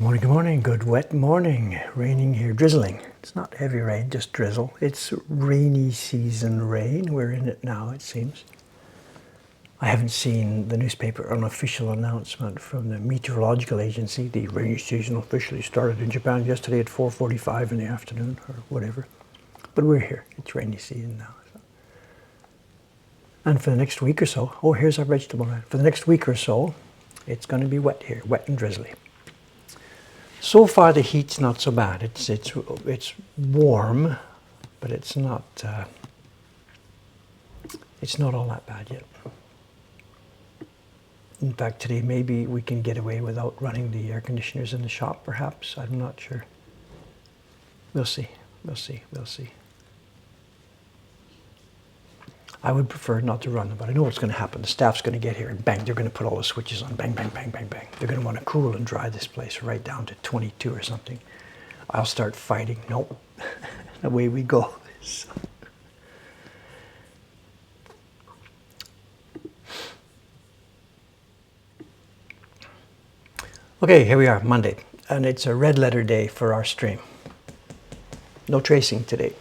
Good morning, good wet morning. Raining here, drizzling. It's not heavy rain, just drizzle. It's rainy season rain. We're in it now, it seems. I haven't seen the newspaper, an official announcement from the meteorological agency. The rainy season officially started in Japan yesterday at 4:45 in the afternoon or whatever. But we're here. It's rainy season now. And for the next week or so, oh, here's our vegetable man. For the next week or so, it's going to be wet here, wet and drizzly. So far, the heat's not so bad. It's warm, but it's not all that bad yet. In fact, today maybe we can get away without running the air conditioners in the shop. Perhaps, I'm not sure. We'll see. We'll see. We'll see. I would prefer not to run them, but I know what's going to happen. The staff's going to get here and bang, they're going to put all the switches on. Bang, bang, bang, bang, bang. They're going to want to cool and dry this place right down to 22 or something. I'll start fighting. Nope. Away we go. So. Okay, here we are, Monday. And it's a red letter day for our stream. No tracing today.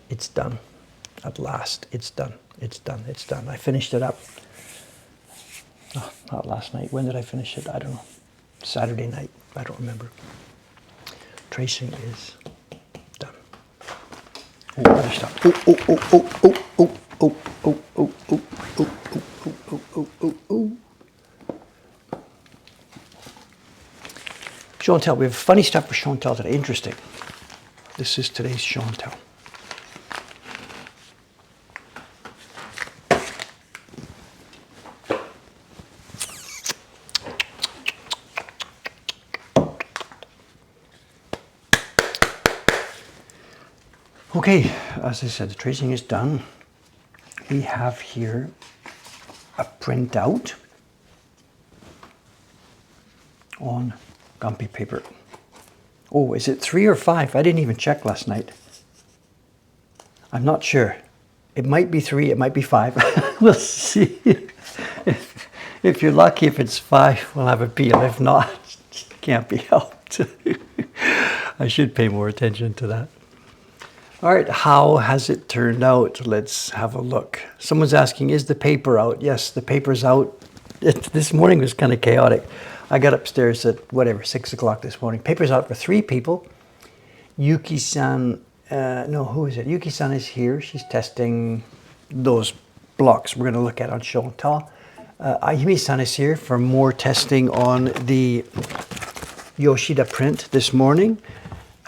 It's done. At last, it's done. It's done. It's done. I finished it up. Oh, not last night. When did I finish it? I don't know. Saturday night. I don't remember. Tracing is done. Oh, other stuff. Oh. Show and tell. We have funny stuff for show and tell today. Interesting. This is today's show and tell. Okay, as I said, the tracing is done. We have here a printout on Gumpy paper. Oh, is it 3 or 5? I didn't even check last night. I'm not sure. It might be 3, it might be 5. We'll see. If you're lucky, if it's 5, we'll have a peel. If not, it can't be helped. I should pay more attention to that. All right, how has it turned out? Let's have a look. Someone's asking, is the paper out? Yes, the paper's out. This morning was kind of chaotic. I got upstairs at, 6 o'clock this morning. Paper's out for 3 people. Yuki-san, who is it? Yuki-san is here. She's testing those blocks we're going to look at on show and tell. Ayumi-san is here for more testing on the Yoshida print this morning.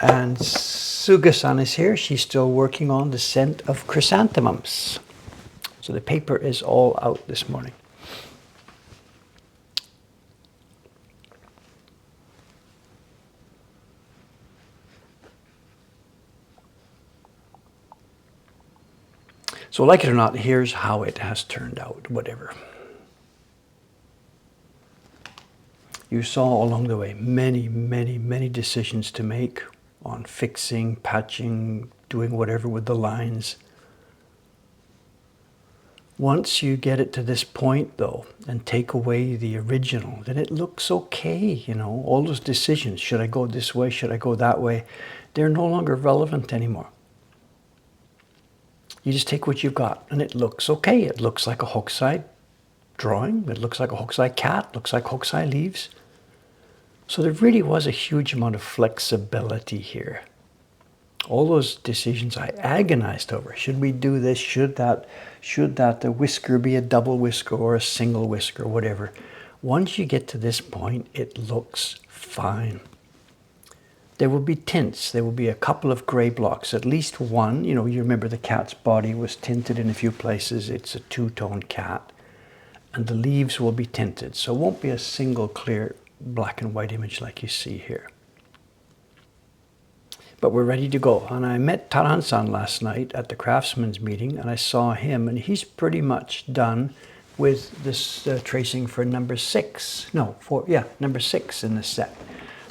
And Suga-san is here. She's still working on the scent of chrysanthemums. So the paper is all out this morning. So like it or not, here's how it has turned out, whatever. You saw along the way many, many, many decisions to make on fixing, patching, doing whatever with the lines. Once you get it to this point though, and take away the original, then it looks okay, all those decisions, should I go this way, should I go that way, they're no longer relevant anymore. You just take what you've got and it looks okay. It looks like a Hokusai drawing, it looks like a Hokusai cat, looks like Hokusai leaves. So there really was a huge amount of flexibility here. All those decisions I agonized over. Should we do this? Should that the whisker be a double whisker or a single whisker, whatever. Once you get to this point, it looks fine. There will be tints. There will be a couple of gray blocks, at least one. You remember the cat's body was tinted in a few places. It's a two-tone cat. And the leaves will be tinted. So it won't be a single clear black and white image like you see here. But we're ready to go. And I met Taran-san last night at the Craftsman's meeting, and I saw him, and he's pretty much done with this tracing for number 6. Number 6 in the set.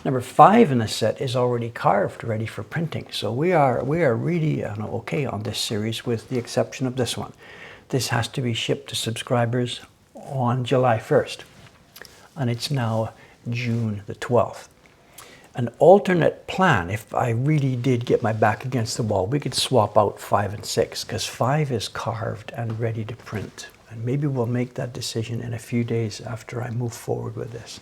Number 5 in the set is already carved, ready for printing. So we are really okay on this series, with the exception of this one. This has to be shipped to subscribers on July 1st. And it's now June the 12th. An alternate plan, if I really did get my back against the wall, we could swap out 5 and 6, because 5 is carved and ready to print. And maybe we'll make that decision in a few days after I move forward with this.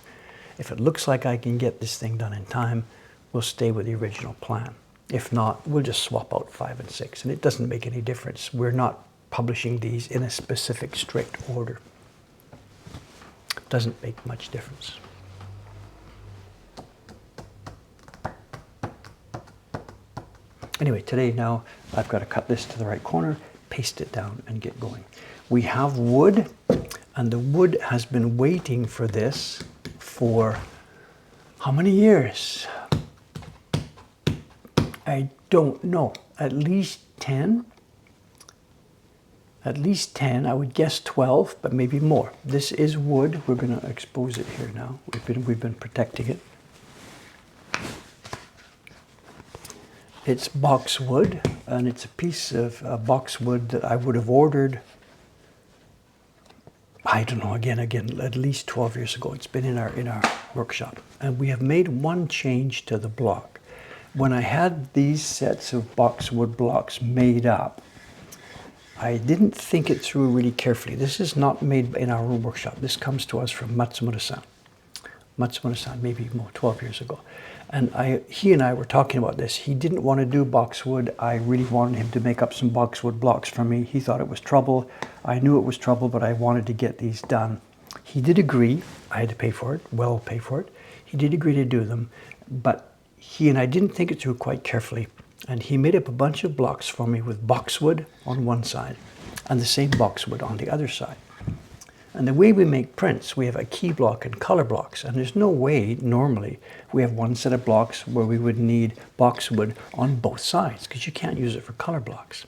If it looks like I can get this thing done in time, we'll stay with the original plan. If not, we'll just swap out 5 and 6, and it doesn't make any difference. We're not publishing these in a specific strict order. Doesn't make much difference. Anyway, today now I've got to cut this to the right corner, paste it down, and get going. We have wood, and the wood has been waiting for this for how many years? I don't know. At least 10. At least 10, I would guess 12, but maybe more. This is wood. We're going to expose it here now. We've been protecting it. It's boxwood, and it's a piece of boxwood that I would have ordered, I don't know, again, at least 12 years ago. It's been in our workshop. And we have made one change to the block. When I had these sets of boxwood blocks made up, I didn't think it through really carefully. This is not made in our own workshop. This comes to us from Matsumura-san. Matsumura-san, maybe more, 12 years ago. And he and I were talking about this. He didn't want to do boxwood. I really wanted him to make up some boxwood blocks for me. He thought it was trouble. I knew it was trouble, but I wanted to get these done. He did agree. I had to pay for it, well pay for it. He did agree to do them, but he and I didn't think it through quite carefully. And he made up a bunch of blocks for me with boxwood on one side and the same boxwood on the other side. And the way we make prints, we have a key block and color blocks. And there's no way, normally, we have one set of blocks where we would need boxwood on both sides, because you can't use it for color blocks.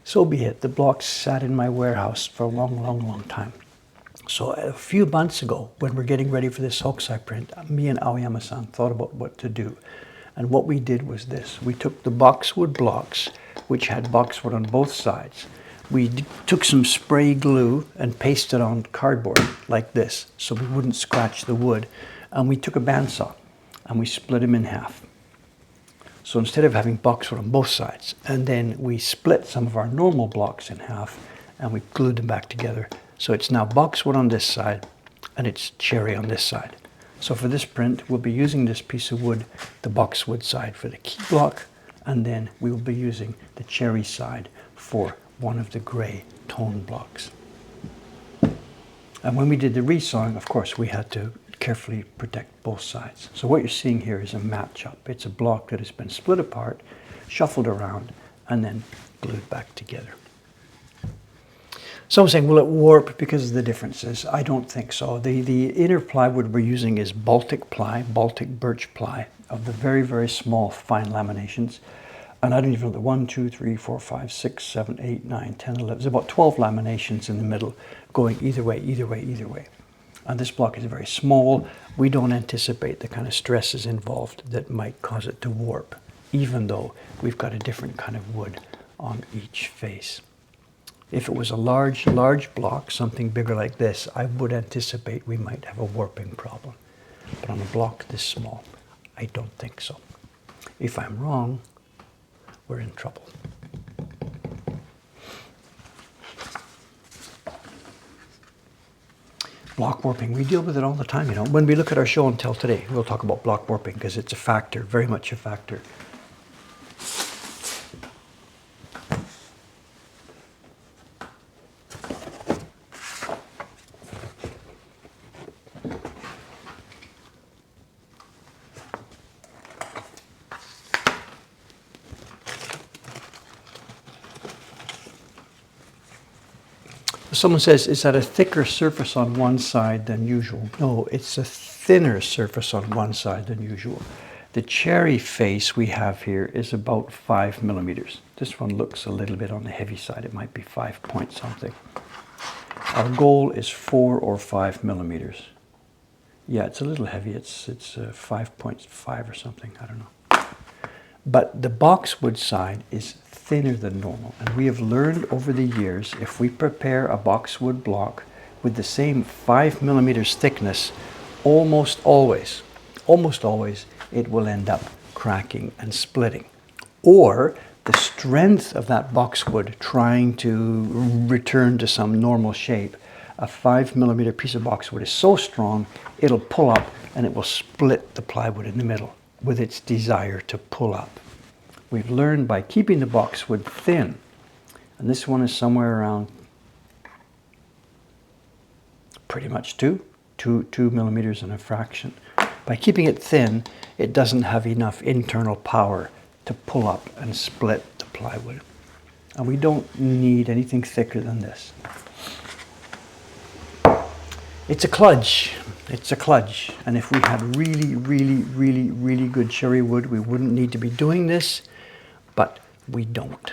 So be it. The blocks sat in my warehouse for a long, long, long time. So a few months ago, when we're getting ready for this Hokusai print, me and Aoyama-san thought about what to do. And what we did was this. We took the boxwood blocks, which had boxwood on both sides. We took some spray glue and pasted on cardboard like this, so we wouldn't scratch the wood. And we took a bandsaw and we split them in half. So instead of having boxwood on both sides, and then we split some of our normal blocks in half and we glued them back together. So it's now boxwood on this side and it's cherry on this side. So for this print, we'll be using this piece of wood, the boxwood side for the key block, and then we will be using the cherry side for one of the gray tone blocks. And when we did the resawing, of course, we had to carefully protect both sides. So what you're seeing here is a match-up. It's a block that has been split apart, shuffled around, and then glued back together. Some saying, will it warp because of the differences? I don't think so. The inner plywood we're using is Baltic ply, Baltic birch ply, of the very, very small fine laminations. And I don't even know, the 1, 2, 3, 4, 5, 6, 7, 8, 9, 10, 11. There's about 12 laminations in the middle going either way, either way, either way. And this block is very small. We don't anticipate the kind of stresses involved that might cause it to warp, even though we've got a different kind of wood on each face. If it was a large block, something bigger like this, I would anticipate we might have a warping problem. But on a block this small, I don't think so. If I'm wrong, we're in trouble. Block warping, we deal with it all the time, you know. When we look at our show and tell today, we'll talk about block warping because it's a factor, very much a factor. Someone says, is that a thicker surface on one side than usual? No, it's a thinner surface on one side than usual. The cherry face we have here is about 5 millimeters. This one looks a little bit on the heavy side. It might be 5 point something. Our goal is 4 or 5 millimeters. Yeah, it's a little heavy. It's 5.5 or something. I don't know. But the boxwood side is thinner than normal. And we have learned over the years, if we prepare a boxwood block with the same 5 millimeters thickness almost always, it will end up cracking and splitting. Or the strength of that boxwood trying to return to some normal shape, a 5mm piece of boxwood is so strong, it'll pull up and it will split the plywood in the middle with its desire to pull up. We've learned by keeping the boxwood thin, and this one is somewhere around pretty much 2 millimeters and a fraction. By keeping it thin, it doesn't have enough internal power to pull up and split the plywood. And we don't need anything thicker than this. It's a kludge. It's a kludge. And if we had really good cherry wood, we wouldn't need to be doing this, but we don't.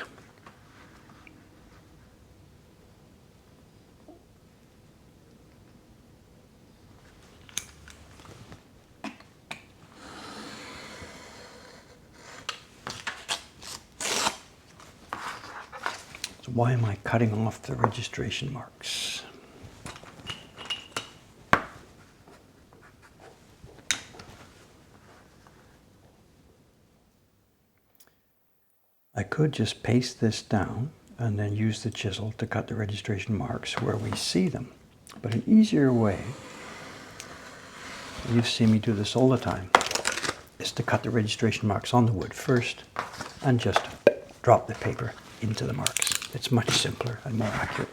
So why am I cutting off the registration marks? I could just paste this down and then use the chisel to cut the registration marks where we see them. But an easier way, you've seen me do this all the time, is to cut the registration marks on the wood first and just drop the paper into the marks. It's much simpler and more accurate.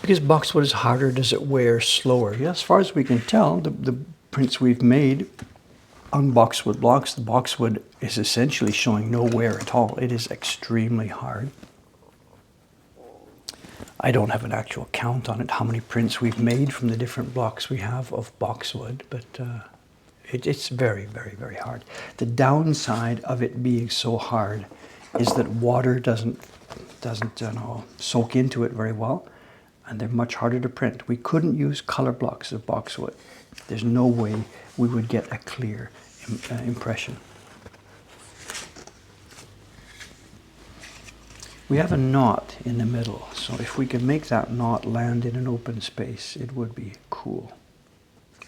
Because boxwood is harder, does it wear slower? Yeah, as far as we can tell, the prints we've made on boxwood blocks, the boxwood is essentially showing no wear at all. It is extremely hard. I don't have an actual count on it, how many prints we've made from the different blocks we have of boxwood, but it's very hard. The downside of it being so hard is that water doesn't soak into it very well, and they're much harder to print. We couldn't use color blocks of boxwood. There's no way we would get a clear impression. We have a knot in the middle, so if we could make that knot land in an open space, it would be cool.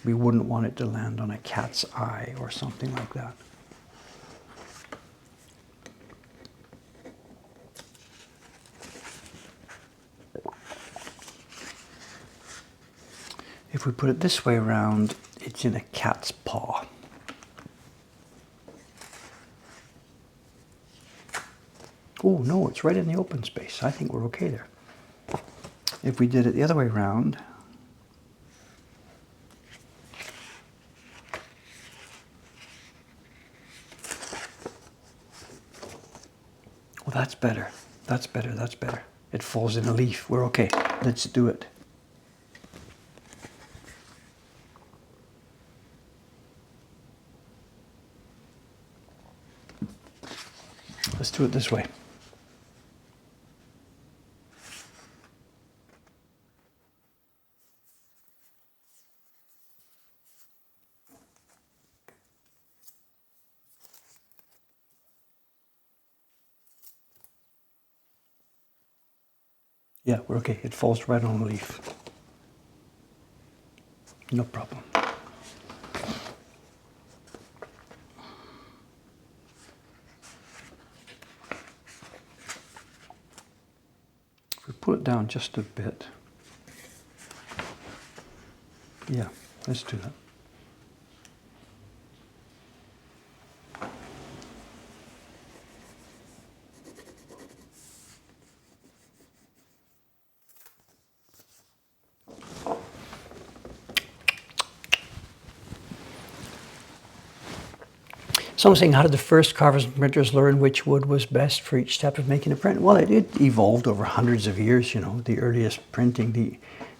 We wouldn't want it to land on a cat's eye or something like that. If we put it this way around, it's in a cat's paw. Oh no, it's right in the open space. I think we're okay there. If we did it the other way around, well, that's better. That's better, that's better. It falls in a leaf. We're okay. Let's do it. Let's do it this way. Yeah, we're okay. It falls right on the leaf. No problem. If we pull it down just a bit. Yeah, let's do that. Someone saying, how did the first carvers and printers learn which wood was best for each step of making a print? Well, it evolved over hundreds of years, you know. The earliest printing,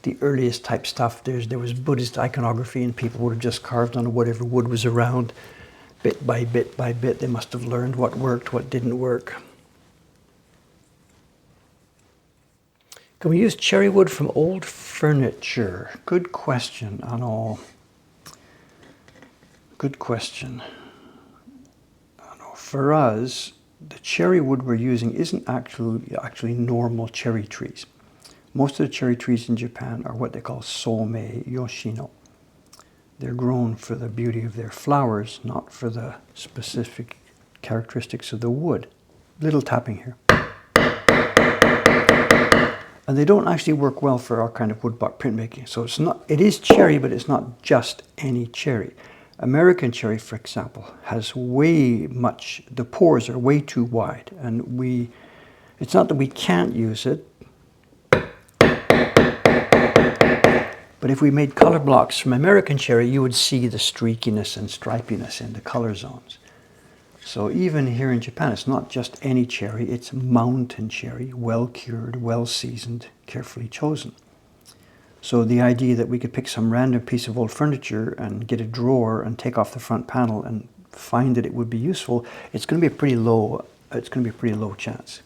the earliest type stuff, there was Buddhist iconography and people would have just carved on whatever wood was around. bit by bit by bit, they must have learned what worked, what didn't work. Can we use cherry wood from old furniture? Good question, Anno. Good question. Anno. For us, the cherry wood we're using isn't actually normal cherry trees. Most of the cherry trees in Japan are what they call Somei Yoshino. They're grown for the beauty of their flowers, not for the specific characteristics of the wood. Little tapping here. And they don't actually work well for our kind of woodblock printmaking. So it is cherry, but it's not just any cherry. American cherry, for example, has the pores are way too wide. And it's not that we can't use it, but if we made color blocks from American cherry, you would see the streakiness and stripiness in the color zones. So even here in Japan, it's not just any cherry, it's mountain cherry, well cured, well seasoned, carefully chosen. So the idea that we could pick some random piece of old furniture and get a drawer and take off the front panel and find that it would be useful, it's going to be a pretty low chance.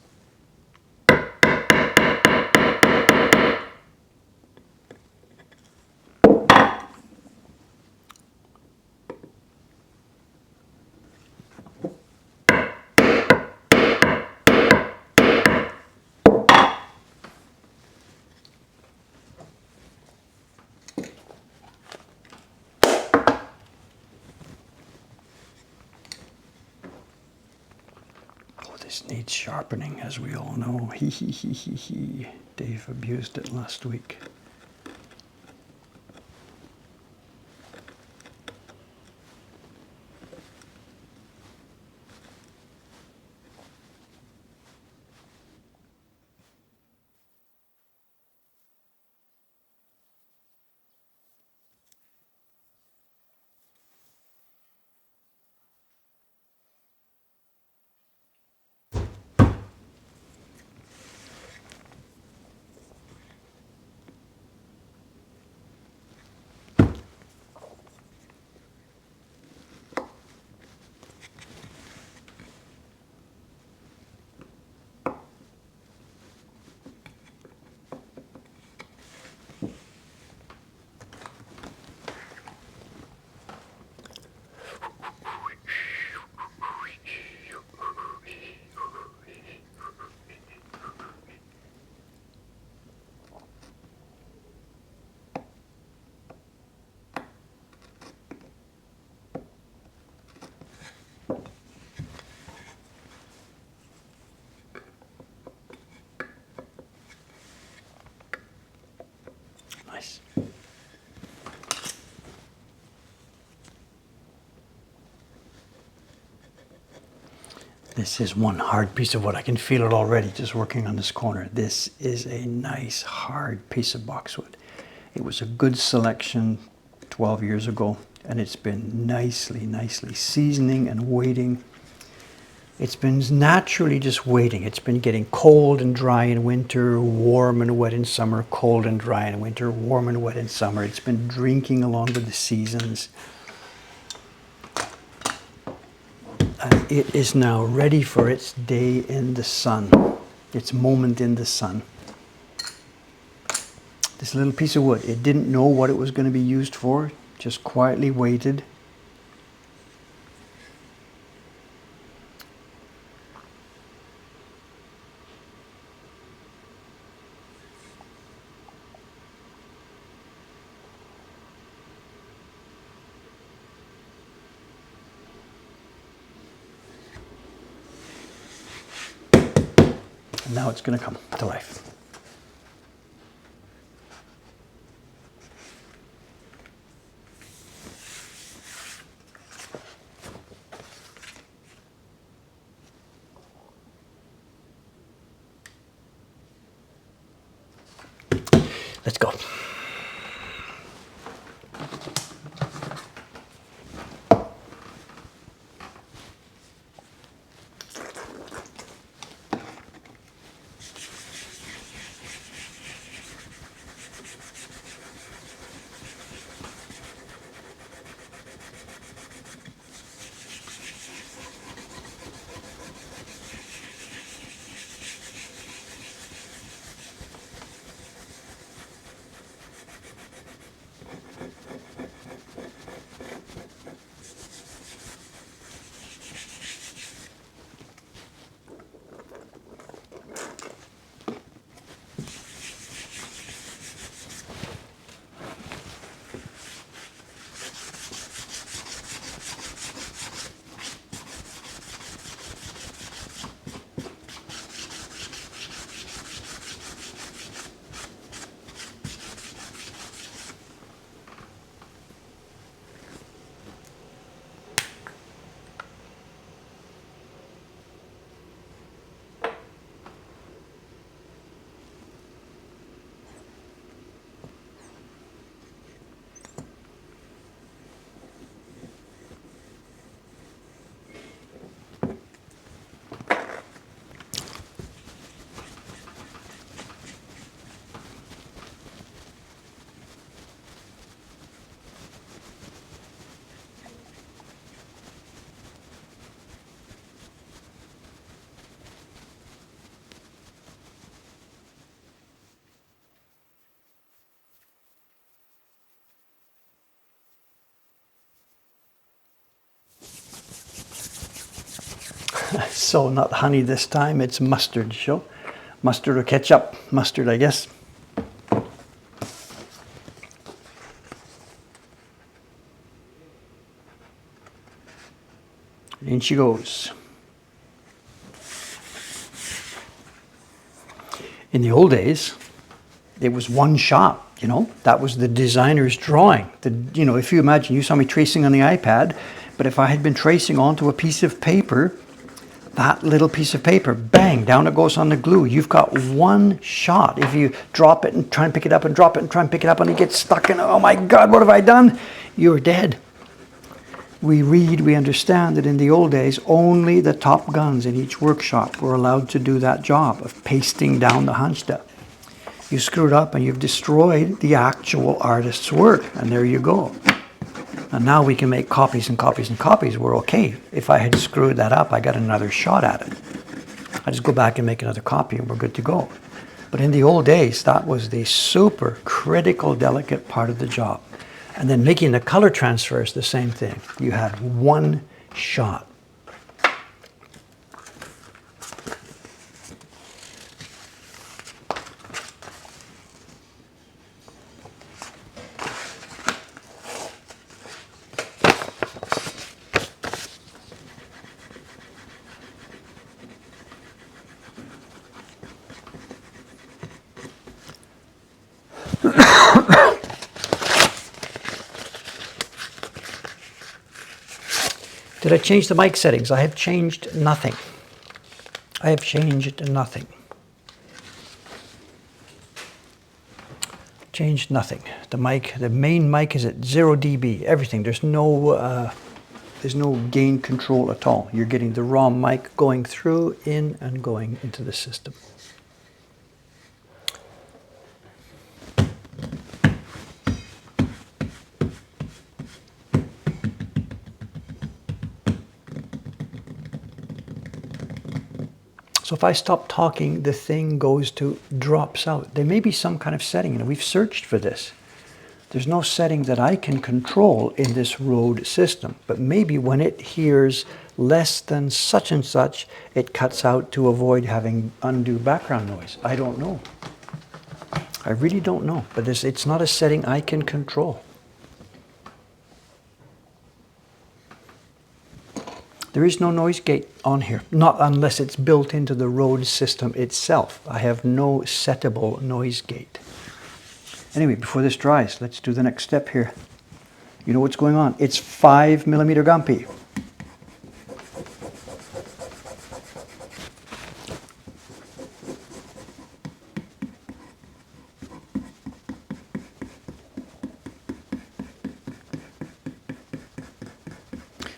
This needs sharpening, as we all know. Dave abused it last week. Nice. This is one hard piece of wood. I can feel it already just working on this corner. This is a nice hard piece of boxwood. It was a good selection 12 years ago, and it's been nicely seasoning and waiting. It's been naturally just waiting. It's been getting cold and dry in winter, warm and wet in summer, cold and dry in winter, warm and wet in summer. It's been drinking along with the seasons. And it is now ready for its day in the sun, its moment in the sun. This little piece of wood, it didn't know what it was going to be used for, just quietly waited. And now it's going to come to life. Let's go. So not honey this time, it's mustard. Show mustard or ketchup. Mustard, I guess. In she goes. In the old days, it was one shot, you know. That was the designer's drawing. You know, if you imagine, you saw me tracing on the iPad, but if I had been tracing onto a piece of paper, that little piece of paper, bang, down it goes on the glue. You've got one shot. If you drop it and try and pick it up and drop it and try and pick it up and it gets stuck in, oh my God, what have I done? You're dead. We read, we understand that in the old days, only the top guns in each workshop were allowed to do that job of pasting down the Hansta. You screwed up and you've destroyed the actual artist's work, and there you go. And now we can make copies and copies and copies. We're okay. If I had screwed that up, I got another shot at it. I just go back and make another copy and we're good to go. But in the old days, that was the super critical, delicate part of the job. And then making the color transfer is the same thing. You had one shot. Did I change the mic settings? I have changed nothing. I have changed nothing. Changed nothing. The mic, the main mic is at 0 dB. Everything. There's no gain control at all. You're getting the raw mic going through, in, and going into the system. So if I stop talking, the thing drops out. There may be some kind of setting, and we've searched for this. There's no setting that I can control in this Rode system, but maybe when it hears less than such and such, it cuts out to avoid having undue background noise. I don't know. I really don't know, but it's not a setting I can control. There is no noise gate on here, not unless it's built into the Rode system itself. I have no settable noise gate. Anyway, before this dries, let's do the next step here. You know what's going on. It's 5mm gumpy.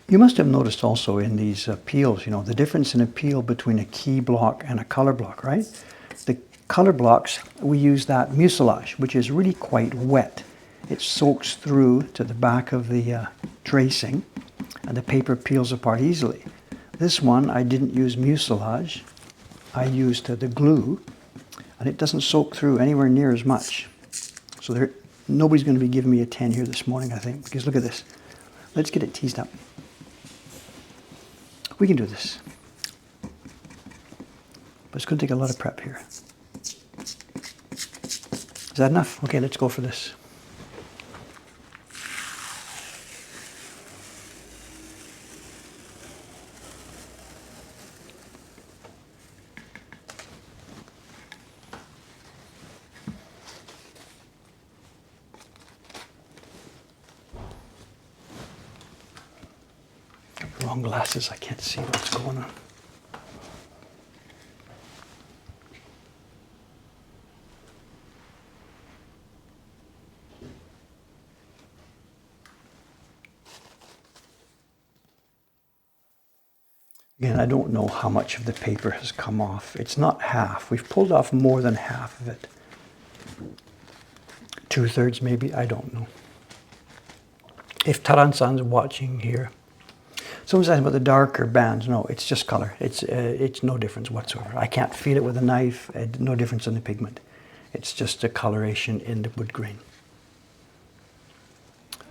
You must have noticed also in these peels, you know, the difference in a peel between a key block and a color block, right? The color blocks, we use that mucilage, which is really quite wet. It soaks through to the back of the tracing, and the paper peels apart easily. This one, I didn't use mucilage. I used the glue, and it doesn't soak through anywhere near as much. So nobody's going to be giving me a 10 here this morning, I think, because look at this. Let's get it teased up. We can do this. But it's going to take a lot of prep here. Is that enough? Okay, let's go for this. Wrong glasses, I can't see what's going on. Again, I don't know how much of the paper has come off. It's not half. We've pulled off more than half of it. 2/3 maybe, I don't know. If Taran-san's watching here, someone says about the darker bands. No, it's just color. It's no difference whatsoever. I can't feel it with a knife. No difference in the pigment. It's just a coloration in the wood grain.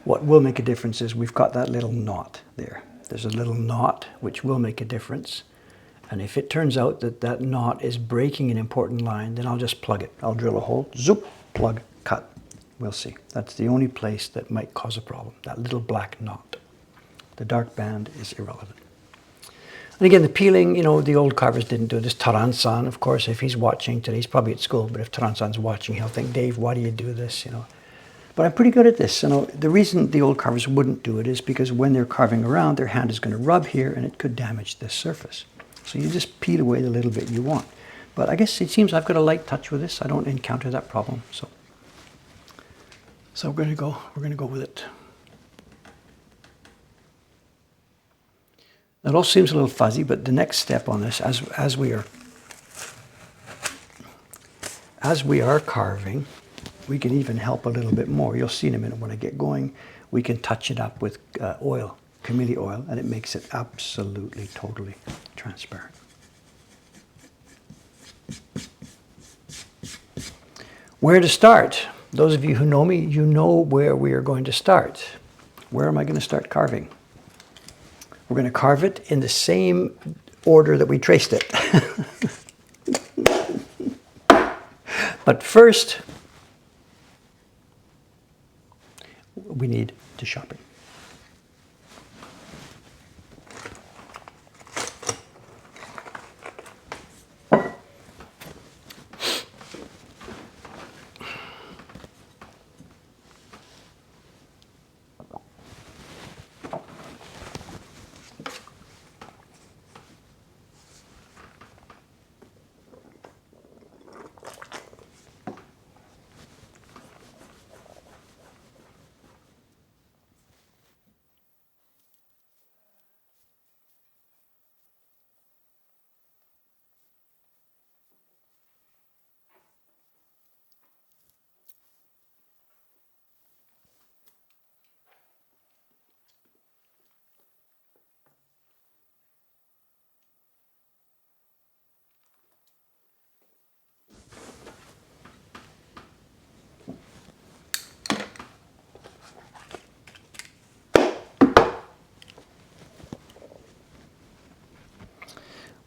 What will make a difference is we've got that little knot there. There's a little knot which will make a difference. And if it turns out that that knot is breaking an important line, then I'll just plug it. I'll drill a hole, zoop, plug, cut. We'll see. That's the only place that might cause a problem, that little black knot. The dark band is irrelevant. And again, the peeling, you know, the old carvers didn't do this. Taran-san, of course, if he's watching today, he's probably at school, but if Taran-san's watching, he'll think, Dave, why do you do this, you know? But I'm pretty good at this. You know, the reason the old carvers wouldn't do it is because when they're carving around, their hand is going to rub here and it could damage this surface. So you just peel away the little bit you want. But I guess it seems I've got a light touch with this. I don't encounter that problem. So we're going to go with it. It all seems a little fuzzy, but the next step on this, as we are carving, we can even help a little bit more. You'll see in a minute when I get going, we can touch it up with oil, camellia oil, and it makes it absolutely, totally transparent. Where to start? Those of you who know me, you know where we are going to start. Where am I going to start carving? We're going to carve it in the same order that we traced it. But first, we need to sharpen.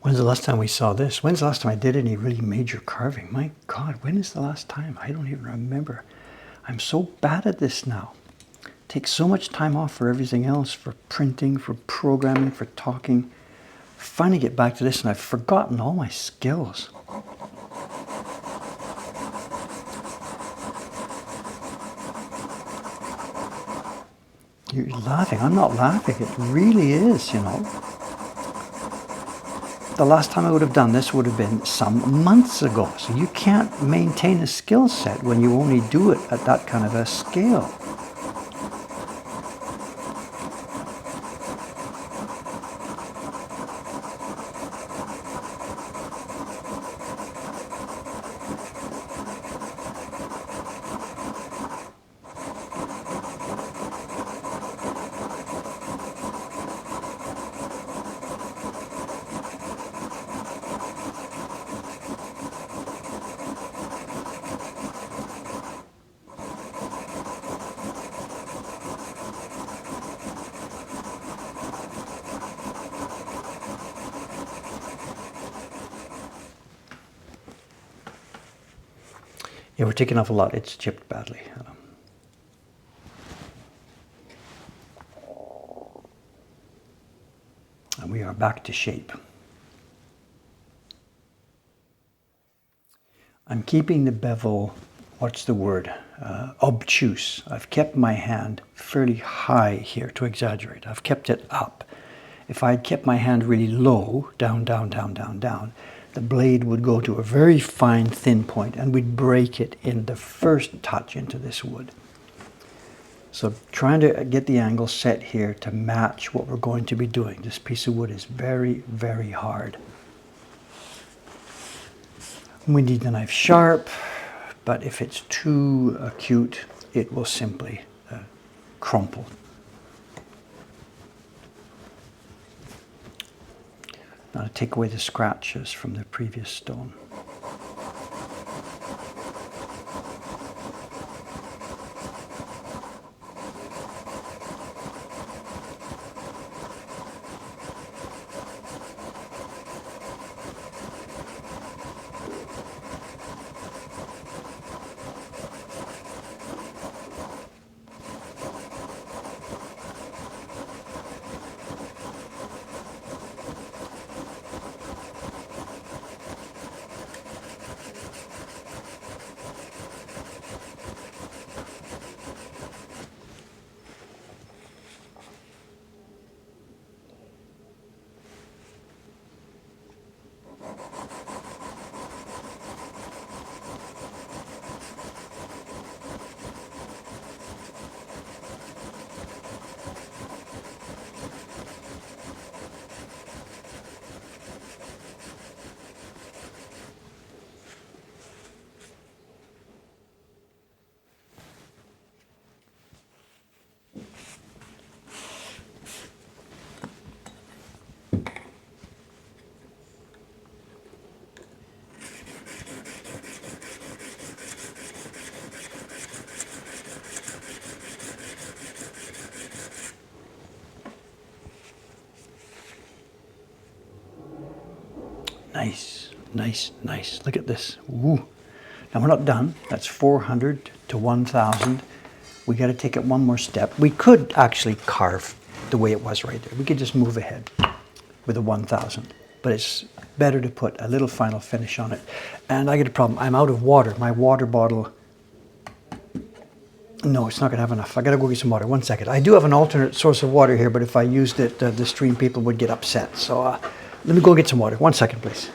When's the last time we saw this? When's the last time I did any really major carving? My God, when is the last time? I don't even remember. I'm so bad at this now. Take so much time off for everything else, for printing, for programming, for talking. Finally get back to this and I've forgotten all my skills. You're laughing. I'm not laughing. It really is, you know. The last time I would have done this would have been some months ago. So you can't maintain a skill set when you only do it at that kind of a scale. Yeah, we're taking off a lot. It's chipped badly. And we are back to shape. I'm keeping the bevel, what's the word? Obtuse. I've kept my hand fairly high here to exaggerate. I've kept it up. If I'd kept my hand really low, down, down, down, down, down, the blade would go to a very fine thin point and we'd break it in the first touch into this wood. So trying to get the angle set here to match what we're going to be doing. This piece of wood is very, very hard. We need the knife sharp, but if it's too acute, it will simply crumple. Now to take away the scratches from the previous stone. Nice, nice, nice. Look at this. Woo. Now we're not done. That's 400 to 1,000. We got to take it one more step. We could actually carve the way it was right there. We could just move ahead with a 1,000. But it's better to put a little final finish on it. And I get a problem. I'm out of water. My water bottle... No, it's not going to have enough. I got to go get some water. 1 second. I do have an alternate source of water here, but if I used it, the stream people would get upset. So let me go get some water. 1 second, please.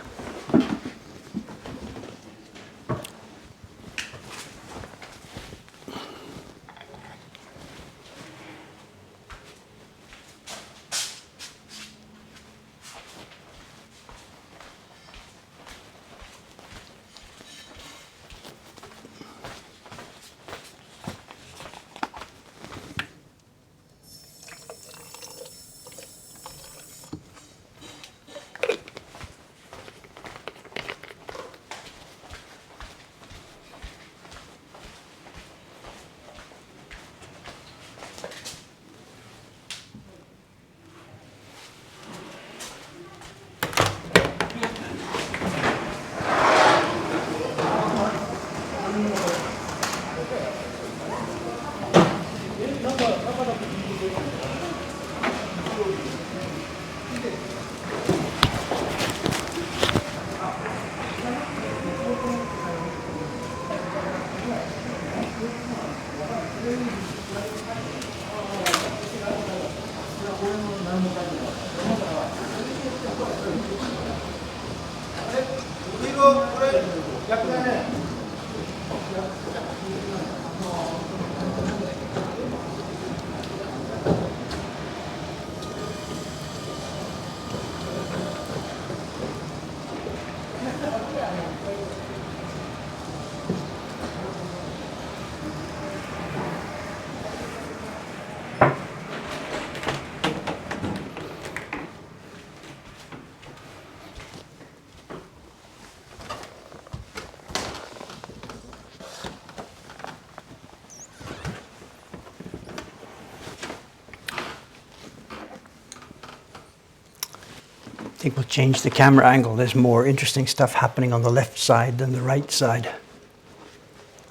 I think we'll change the camera angle. There's more interesting stuff happening on the left side than the right side.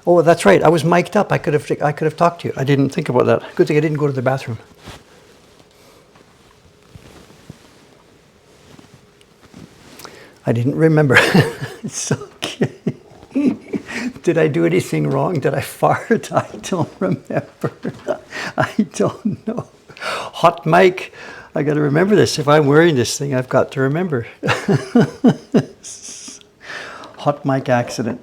Oh, that's right. I was mic'd up. I could have talked to you. I didn't think about that. Good thing I didn't go to the bathroom. I didn't remember. It's okay. Did I do anything wrong? Did I fart? I don't remember. I don't know. Hot mic. I got to remember this. If I'm wearing this thing, I've got to remember. Hot mic accident.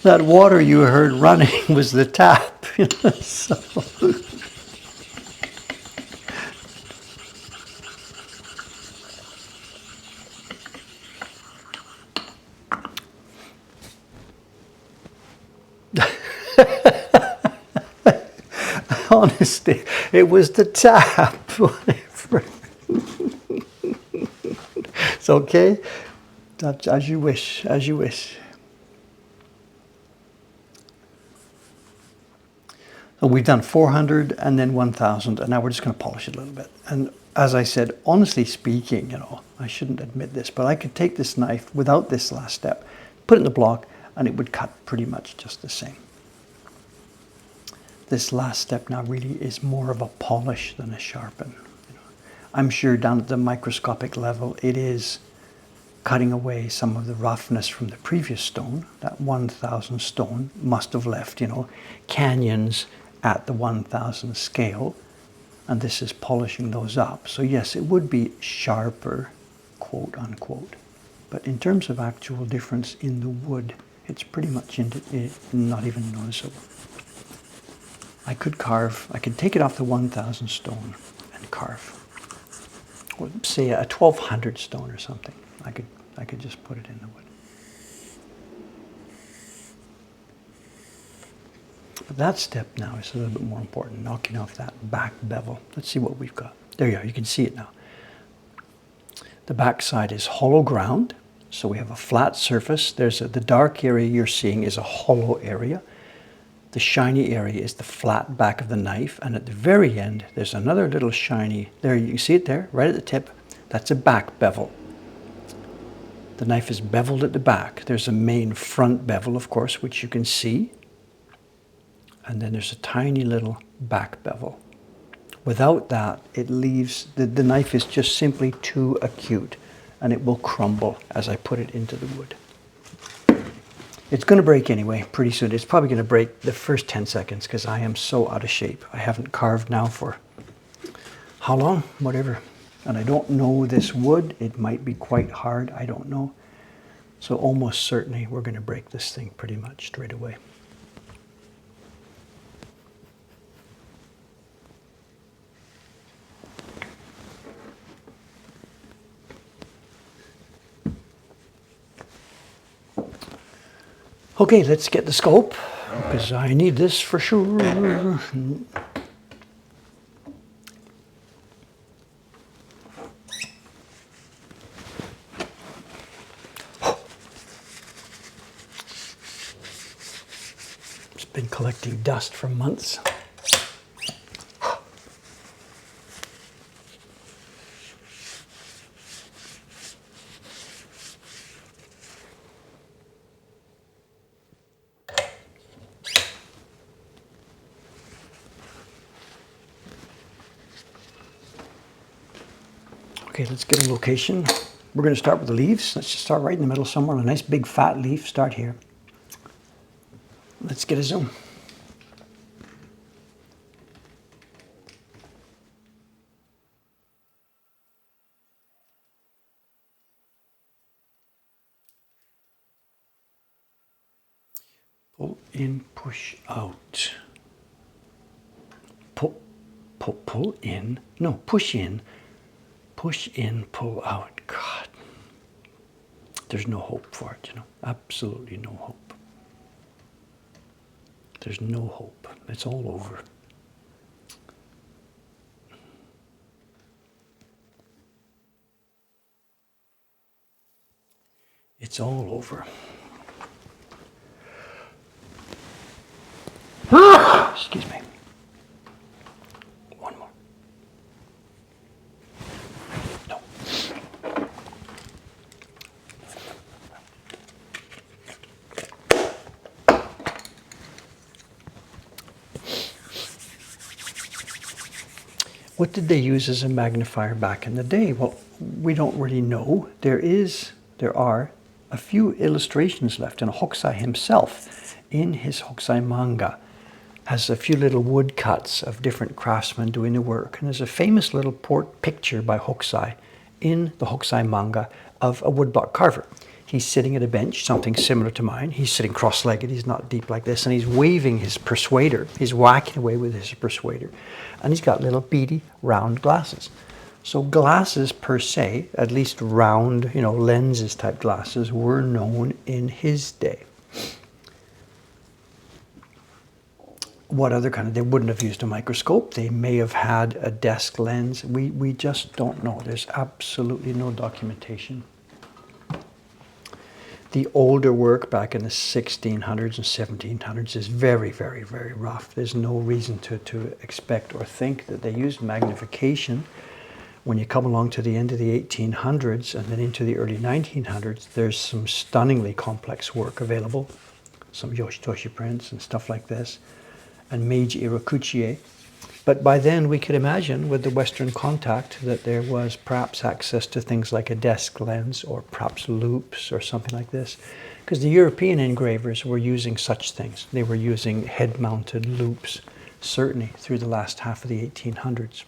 That water you heard running was the tap. So. Honestly, it was the tap. Whatever. It's okay. That's as you wish, as you wish. So we've done 400 and then 1,000, and now we're just going to polish it a little bit. And as I said, honestly speaking, you know, I shouldn't admit this, but I could take this knife without this last step, put it in the block, and it would cut pretty much just the same. This last step now really is more of a polish than a sharpen. You know, I'm sure down at the microscopic level it is cutting away some of the roughness from the previous stone. That 1,000 stone must have left, you know, canyons at the 1,000 scale, and this is polishing those up. So yes, it would be sharper, quote unquote, but in terms of actual difference in the wood, it's pretty much not even noticeable. I could carve, I could take it off the 1,000 stone and carve. Or say a 1,200 stone or something. I could just put it in the wood. But that step now is a little bit more important, knocking off that back bevel. Let's see what we've got. There you are, you can see it now. The back side is hollow ground, so we have a flat surface. There's the dark area you're seeing is a hollow area. The shiny area is the flat back of the knife, and at the very end there's another little shiny, there you see it there, right at the tip. That's a back bevel. The knife is beveled at the back. There's a main front bevel, of course, which you can see. And then there's a tiny little back bevel. Without that, it leaves, the knife is just simply too acute, and it will crumble as I put it into the wood. It's going to break anyway, pretty soon. It's probably going to break the first 10 seconds because I am so out of shape. I haven't carved now for how long? Whatever. And I don't know this wood. It might be quite hard. I don't know. So almost certainly we're going to break this thing pretty much straight away. Okay, let's get the scope, because I need this for sure. It's been collecting dust for months. Okay, let's get a location. We're going to start with the leaves. Let's just start right in the middle somewhere. A nice big fat leaf. Start here. Let's get a zoom. Pull in, push out. Pull in. No, push in. Push in, pull out. God. There's no hope for it, you know. Absolutely no hope. There's no hope. It's all over. It's all over. Excuse me. One more. No. What did they use as a magnifier back in the day? Well, we don't really know. There are a few illustrations left, and Hokusai himself, in his Hokusai manga, has a few little woodcuts of different craftsmen doing the work. And there's a famous little picture by Hokusai in the Hokusai manga of a woodblock carver. He's sitting at a bench, something similar to mine. He's sitting cross-legged, he's not deep like this, and he's waving his persuader. He's whacking away with his persuader. And he's got little beady, round glasses. So glasses per se, at least round, you know, lenses type glasses, were known in his day. What other kind of, they wouldn't have used a microscope. They may have had a desk lens. We just don't know. There's absolutely no documentation. The older work back in the 1600s and 1700s is very, very, very rough. There's no reason to expect or think that they used magnification. When you come along to the end of the 1800s and then into the early 1900s, there's some stunningly complex work available. Some Yoshitoshi prints and stuff like this, and Meiji Irakuchie. But by then we could imagine with the Western contact that there was perhaps access to things like a desk lens or perhaps loops or something like this. Because the European engravers were using such things. They were using head-mounted loops, certainly through the last half of the 1800s.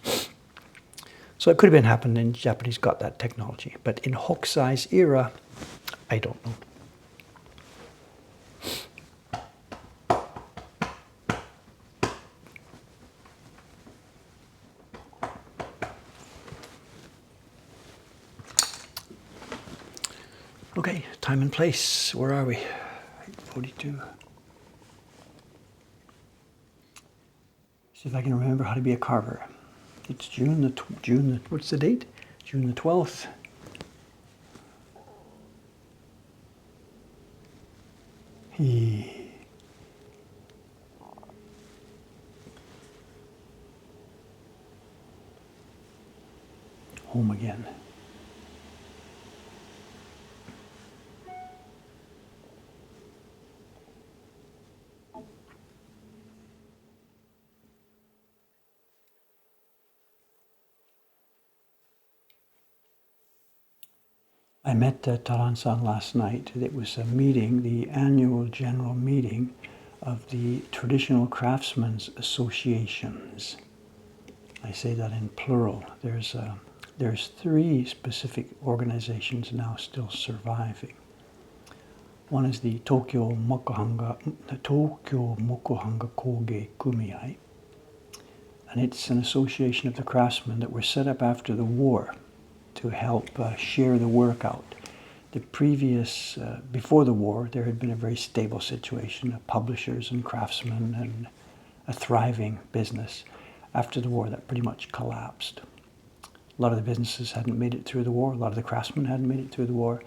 So it could have been happening and Japanese got that technology. But in Hokusai's era, I don't know. Okay, time and place. Where are we? 8:42. See if I can remember how to be a carver. It's what's the date? June the 12th. home again. I met Taran-san last night. It was a meeting, the annual general meeting of the Traditional Craftsmen's Associations. I say that in plural. There's 3 specific organizations now still surviving. One is the Tokyo Mokuhankan Koge Kumiai, and it's an association of the craftsmen that were set up after the war to help share the work out. The previous, before the war, there had been a very stable situation of publishers and craftsmen and a thriving business. After the war, that pretty much collapsed. A lot of the businesses hadn't made it through the war. A lot of the craftsmen hadn't made it through the war.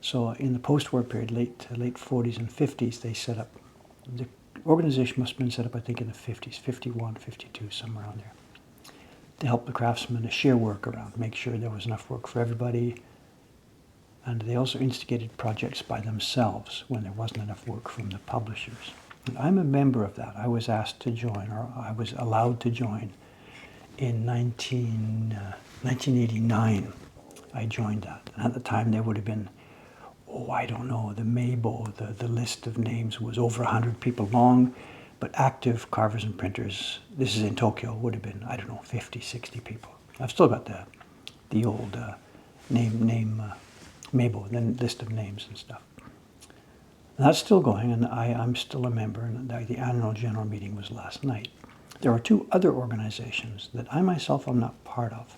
So in the post-war period, late 40s and 50s, they set up, the organization must have been set up, I think, in the 50s, 51, 52, somewhere around there, to help the craftsmen to share work around, make sure there was enough work for everybody. And they also instigated projects by themselves when there wasn't enough work from the publishers. And I'm a member of that. I was asked to join, or I was allowed to join in 1989. I joined that. And at the time there would have been, I don't know, the Mabo, the list of names was over 100 people long, but active carvers and printers, this is in Tokyo, would have been, I don't know, 50, 60 people. I've still got the old name Mabo, the list of names and stuff. And that's still going, and I'm still a member, and the annual general meeting was last night. There are 2 other organizations that I myself am not part of.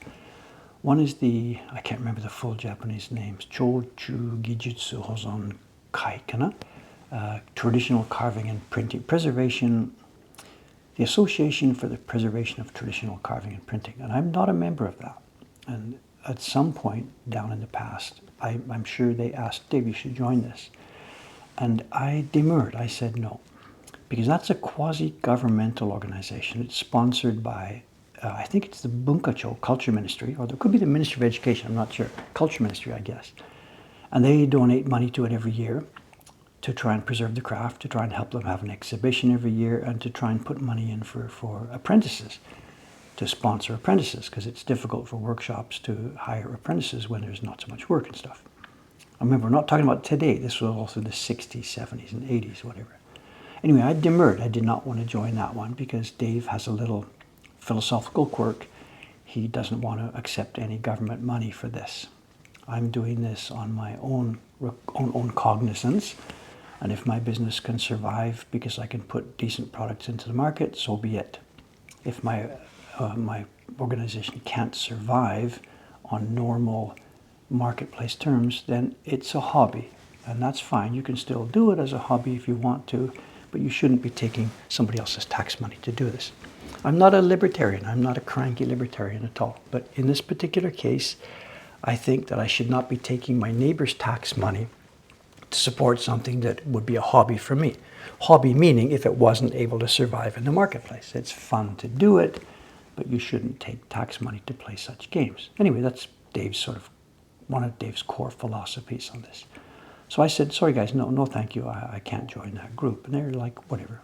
One is the, I can't remember the full Japanese names, Chochu Gijutsu Hozon Kai kana, Traditional Carving and Printing Preservation, the Association for the Preservation of Traditional Carving and Printing. And I'm not a member of that. And at some point down in the past, I'm sure they asked, Dave, you should join this. And I demurred. I said no, because that's a quasi-governmental organization. It's sponsored by, I think it's the Bunkacho, Culture Ministry, or there could be the Ministry of Education, I'm not sure. Culture Ministry, I guess. And they donate money to it every year to try and preserve the craft, to try and help them have an exhibition every year, and to try and put money in for apprentices, to sponsor apprentices, because it's difficult for workshops to hire apprentices when there's not so much work and stuff. I remember, we're not talking about today. This was also the 60s, 70s, and 80s, whatever. Anyway, I demurred. I did not want to join that one because Dave has a little philosophical quirk. He doesn't want to accept any government money for this. I'm doing this on my own cognizance, and if my business can survive because I can put decent products into the market, so be it. If my organization can't survive on normal marketplace terms, then it's a hobby, and that's fine. You can still do it as a hobby if you want to, but you shouldn't be taking somebody else's tax money to do this. I'm not a libertarian. I'm not a cranky libertarian at all. But in this particular case, I think that I should not be taking my neighbor's tax money to support something that would be a hobby for me. Hobby meaning if it wasn't able to survive in the marketplace. It's fun to do it, but you shouldn't take tax money to play such games. Anyway, that's one of Dave's core philosophies on this. So I said, sorry guys, no thank you, I can't join that group. And they're like, whatever.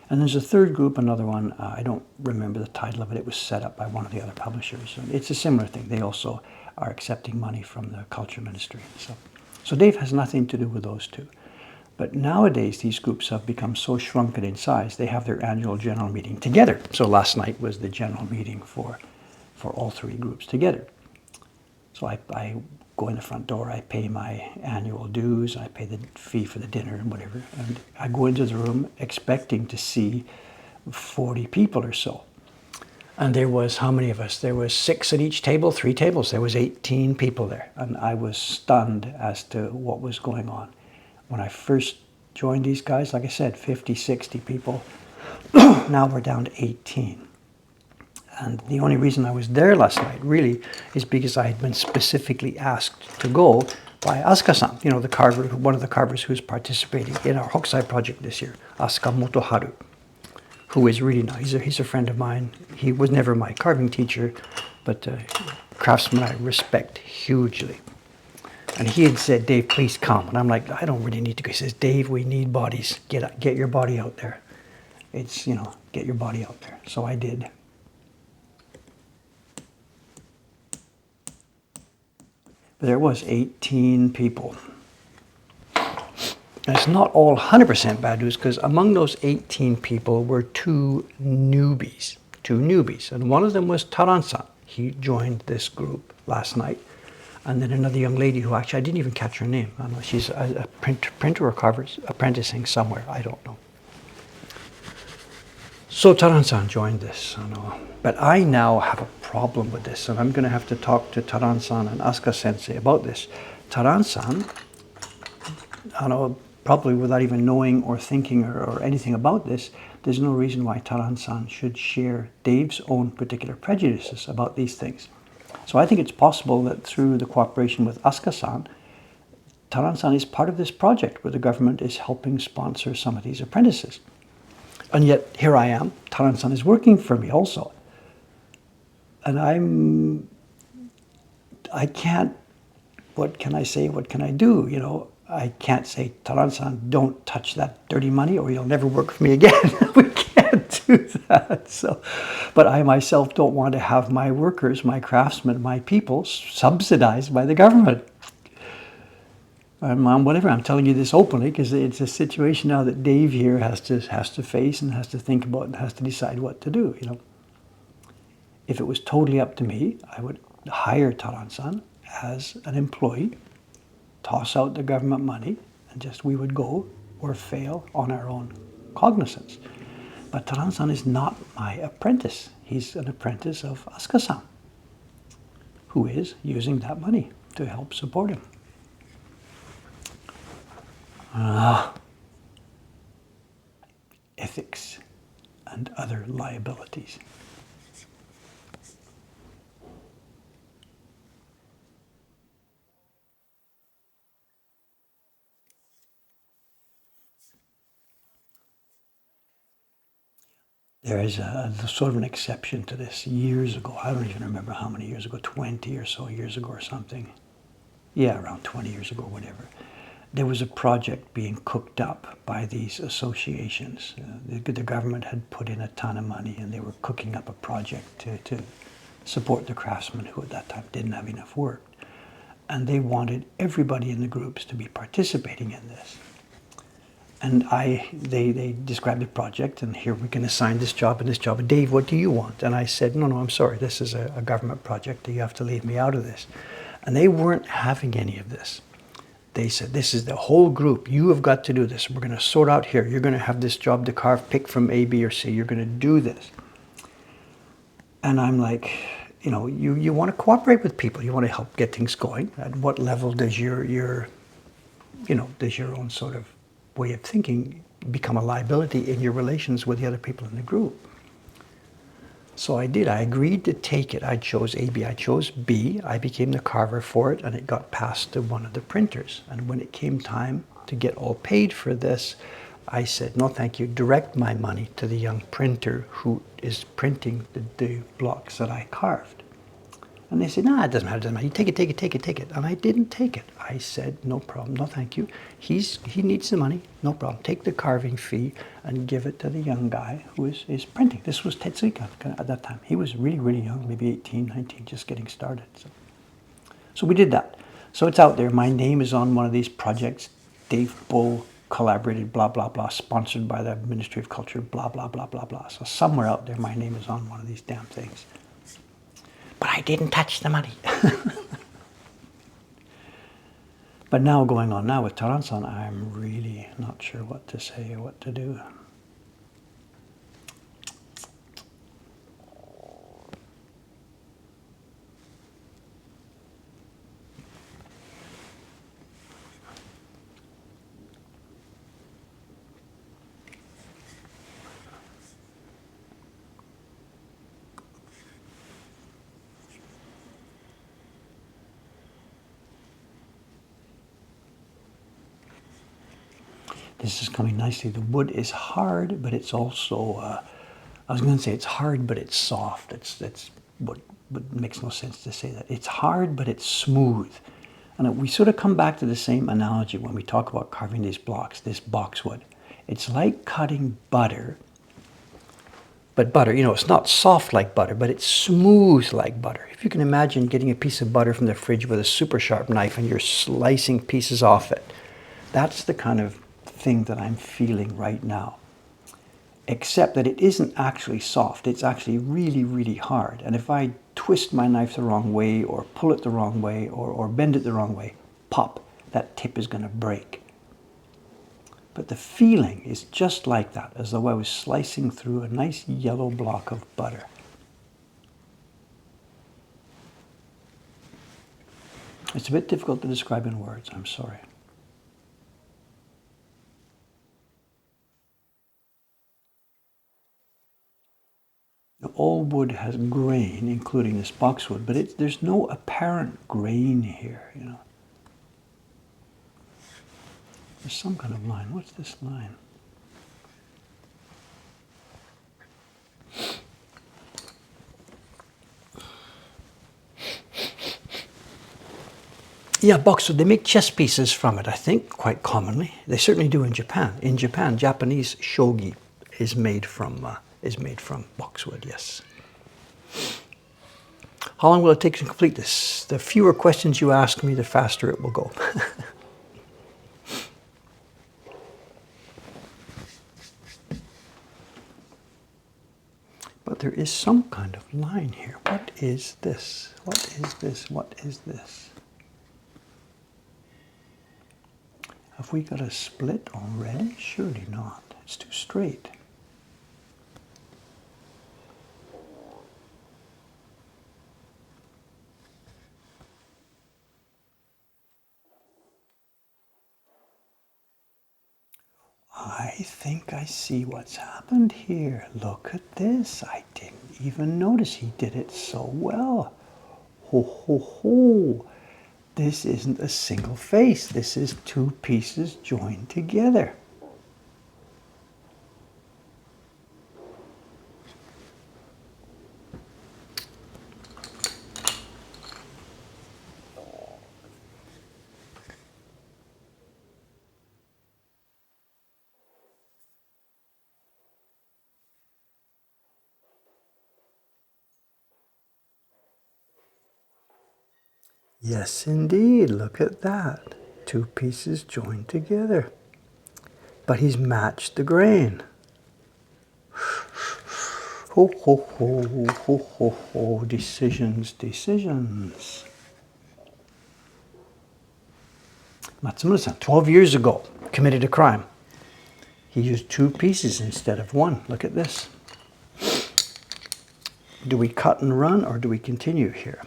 And there's a third group, another one, I don't remember the title of it. It was set up by one of the other publishers. It's a similar thing. They also are accepting money from the Culture Ministry. So Dave has nothing to do with those 2. But nowadays, these groups have become so shrunken in size, they have their annual general meeting together. So last night was the general meeting for all 3 groups together. So I go in the front door, I pay my annual dues, I pay the fee for the dinner and whatever, and I go into the room expecting to see 40 people or so. And there was, how many of us? There was 6 at each table, 3 tables. There was 18 people there. And I was stunned as to what was going on. When I first joined these guys, like I said, 50, 60 people. Now we're down to 18. And the only reason I was there last night, really, is because I had been specifically asked to go by Asuka-san, the carver, one of the carvers who's participating in our Hokusai project this year, Asuka Motoharu, who is really nice. He's a friend of mine. He was never my carving teacher, But Craftsman I respect hugely. And he had said, Dave, please come. And I'm like, I don't really need to go. He says, Dave, we need bodies. Get your body out there. It's, get your body out there. So I did. But there was 18 people. And it's not all 100% bad news, because among those 18 people were two newbies. And one of them was Taran-san. He joined this group last night. And then another young lady who actually, I didn't even catch her name. I don't know, she's a printer or carver, apprenticing somewhere, I don't know. So Taran-san joined this, but I now have a problem with this, and I'm going to have to talk to Taran-san and Asuka-sensei about this. Taran-san, probably without even knowing or thinking or anything about this, there's no reason why Taran-san should share Dave's own particular prejudices about these things. So I think it's possible that through the cooperation with Asuka-san, Taran-san is part of this project where the government is helping sponsor some of these apprentices. And yet, here I am, Taran-san is working for me also. And I can't, what can I say, what can I do? I can't say, Taran-san, don't touch that dirty money or you'll never work for me again. We can't do that. But I myself don't want to have my workers, my craftsmen, my people subsidized by the government. Whatever, I'm telling you this openly because it's a situation now that Dave here has to face and has to think about and has to decide what to do. If it was totally up to me, I would hire Taran-san as an employee, toss out the government money, and we would go or fail on our own cognizance. But Taran-san is not my apprentice. He's an apprentice of Asuka-san, who is using that money to help support him. Ethics and other liabilities. There is a sort of an exception to this. Years ago, I don't even remember how many years ago, 20 or so years ago or something. Yeah, around 20 years ago, whatever. There was a project being cooked up by these associations. The government had put in a ton of money and they were cooking up a project to support the craftsmen who at that time didn't have enough work. And they wanted everybody in the groups to be participating in this. And they described the project, and here we can assign this job and this job. And Dave, what do you want? And I said, no, I'm sorry, this is a government project. You have to leave me out of this. And they weren't having any of this. They said, this is the whole group. You have got to do this. We're going to sort out here. You're going to have this job to carve, pick from A, B, or C. You're going to do this. And I'm like, you want to cooperate with people. You want to help get things going. At what level does your own sort of way of thinking become a liability in your relations with the other people in the group? So I did. I agreed to take it. I chose A, B. I chose B. I became the carver for it, and it got passed to one of the printers. And when it came time to get all paid for this, I said, no, thank you. Direct my money to the young printer who is printing the blocks that I carved. And they said, no, it doesn't matter. You take it. And I didn't take it. I said, no problem, no thank you. He needs the money, no problem. Take the carving fee and give it to the young guy who is printing. This was Tetsuya at that time. He was really, really young, maybe 18, 19, just getting started. So we did that. So it's out there. My name is on one of these projects. Dave Bull collaborated, blah, blah, blah, sponsored by the Ministry of Culture, blah, blah, blah, blah, blah. So somewhere out there, my name is on one of these damn things. But I didn't touch the money. But now going on now with Taran-san, I'm really not sure what to say or what to do. This is coming nicely. The wood is hard, but it's also, I was going to say it's hard, but it's soft. It's what but it makes no sense to say that. It's hard, but it's smooth. And we sort of come back to the same analogy when we talk about carving these blocks, this boxwood. It's like cutting butter, but butter, you know, it's not soft like butter, but it's smooth like butter. If you can imagine getting a piece of butter from the fridge with a super sharp knife and you're slicing pieces off it, that's the kind of thing that I'm feeling right now. Except that it isn't actually soft, it's actually really, really hard. And if I twist my knife the wrong way or pull it the wrong way or bend it the wrong way, pop, that tip is going to break. But the feeling is just like that, as though I was slicing through a nice yellow block of butter. It's a bit difficult to describe in words, I'm sorry. All wood has grain, including this boxwood, but there's no apparent grain here, you know. There's some kind of line. What's this line? Yeah, boxwood. They make chess pieces from it, I think, quite commonly. They certainly do in Japan. In Japan, Japanese shogi is made from boxwood, yes. How long will it take to complete this? The fewer questions you ask me, the faster it will go. But there is some kind of line here. What is this? What is this? What is this? Have we got a split already? Surely not. It's too straight. I think I see what's happened here. Look at this. I didn't even notice he did it so well. Ho, ho, ho. This isn't a single face. This is two pieces joined together. Yes, indeed. Look at that. Two pieces joined together. But he's matched the grain. Ho, ho, ho, ho, ho, ho. Decisions, decisions. Matsumura-san, 12 years ago, committed a crime. He used two pieces instead of one. Look at this. Do we cut and run or do we continue here?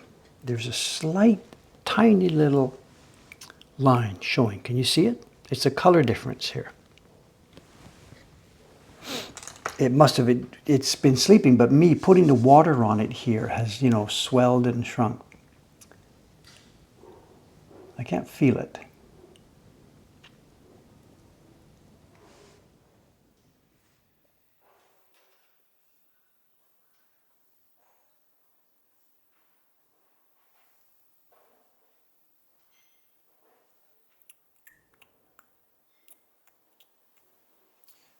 There's a slight, tiny little line showing. Can you see it? It's a color difference here. It must have, it's been sleeping, but me putting the water on it here has, you know, swelled and shrunk. I can't feel it.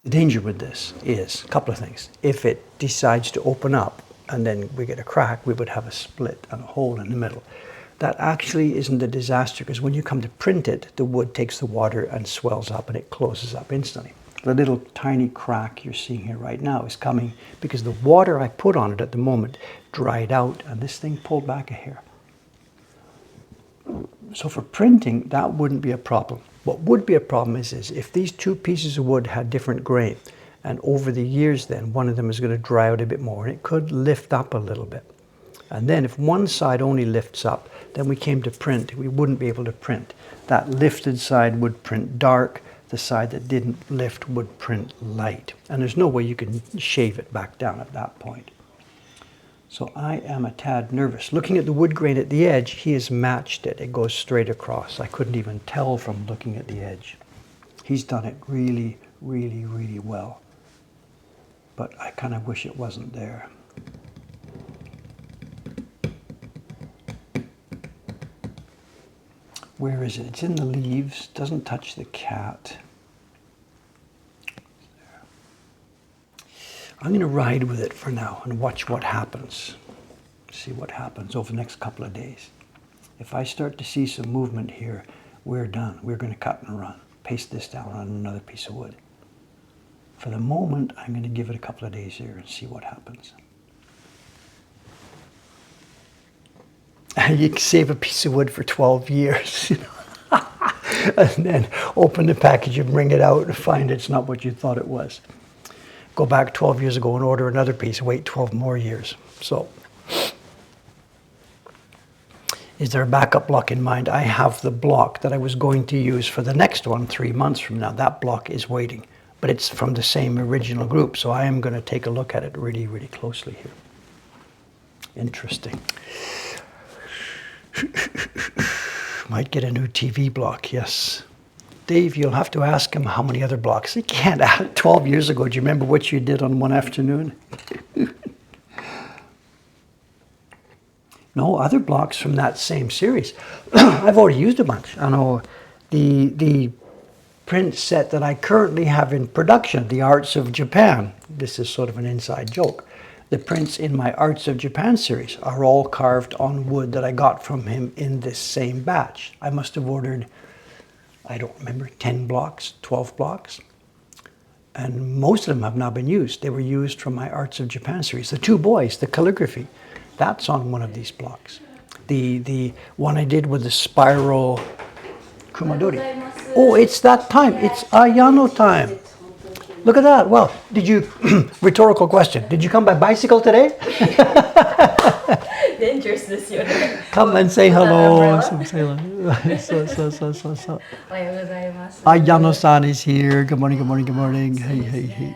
The danger with this is a couple of things. If it decides to open up and then we get a crack, we would have a split and a hole in the middle. That actually isn't a disaster because when you come to print it, the wood takes the water and swells up and it closes up instantly. The little tiny crack you're seeing here right now is coming because the water I put on it at the moment dried out and this thing pulled back a hair. So for printing, that wouldn't be a problem. What would be a problem is if these two pieces of wood had different grain, and over the years then, one of them is going to dry out a bit more, and it could lift up a little bit. And then if one side only lifts up, then we came to print, we wouldn't be able to print. That lifted side would print dark, the side that didn't lift would print light. And there's no way you can shave it back down at that point. So I am a tad nervous. Looking at the wood grain at the edge, he has matched it. It goes straight across. I couldn't even tell from looking at the edge. He's done it really, really, really well. But I kind of wish it wasn't there. Where is it? It's in the leaves. Doesn't touch the cat. I'm going to ride with it for now and watch what happens. See what happens over the next couple of days. If I start to see some movement here, we're done. We're going to cut and run. Paste this down on another piece of wood. For the moment, I'm going to give it a couple of days here and see what happens. You can save a piece of wood for 12 years. And then open the package and bring it out and find it's not what you thought it was. Go back 12 years ago and order another piece, wait 12 more years. So, is there a backup block in mind? I have the block that I was going to use for the next one 3 months from now. That block is waiting, but it's from the same original group. So I am going to take a look at it really, really closely here. Interesting. Might get a new TV block, yes. Dave, you'll have to ask him how many other blocks. He can't. 12 years ago, do you remember what you did on one afternoon? No, other blocks from that same series. I've already used a bunch. I know the print set that I currently have in production, the Arts of Japan. This is sort of an inside joke. The prints in my Arts of Japan series are all carved on wood that I got from him in this same batch. I must have ordered, I don't remember, 10 blocks, 12 blocks. And most of them have now been used. They were used from my Arts of Japan series. The two boys, the calligraphy, that's on one of these blocks. The one I did with the spiral kumadori. Oh, it's that time. It's Ayano time. Look at that. Well, did you, rhetorical question, did you come by bicycle today? Dangerous this year. Come and say hello. Ayano-san is here. Good morning, good morning, good morning. Hey, hey, hey.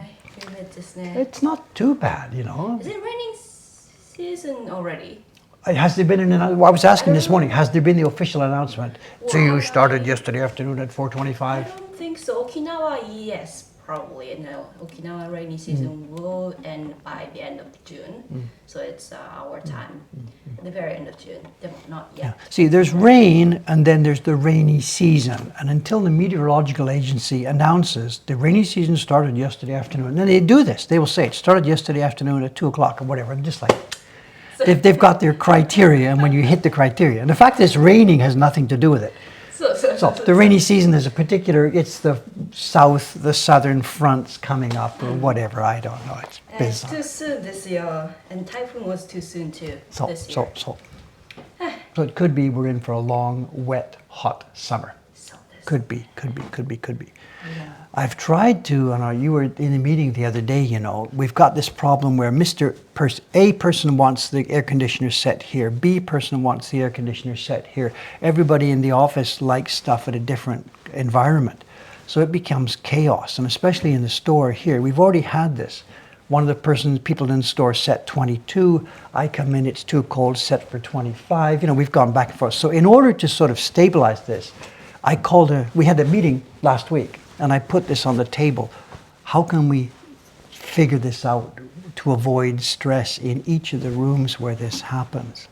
It's not too bad, you know. Is it raining season already? Has there been an announcement? Well, I was asking this morning, has there been the official announcement? So you started yesterday afternoon at 4:25? I don't think so. Okinawa, yes. Probably, no. Okinawa rainy season will end by the end of June, so it's our time, at the very end of June, not yet. Yeah. See, there's rain, and then there's the rainy season, and until the meteorological agency announces the rainy season started yesterday afternoon, and then they do this, they will say it started yesterday afternoon at 2 o'clock or whatever, and just like, they've got their criteria, and when you hit the criteria, and the fact that it's raining has nothing to do with it. So the rainy season is a particular, it's the southern fronts coming up or whatever, I don't know, it's bizarre. Too soon this year, and typhoon was too soon too this year. So it could be we're in for a long, wet, hot summer. Could be. Yeah. I've tried to, and you were in a meeting the other day, you know, we've got this problem where A person wants the air conditioner set here, B person wants the air conditioner set here. Everybody in the office likes stuff at a different environment. So it becomes chaos, and especially in the store here. We've already had this. One of the people in the store set 22, I come in, it's too cold, set for 25. You know, we've gone back and forth. So in order to sort of stabilize this, we had a meeting last week, and I put this on the table. How can we figure this out to avoid stress in each of the rooms where this happens?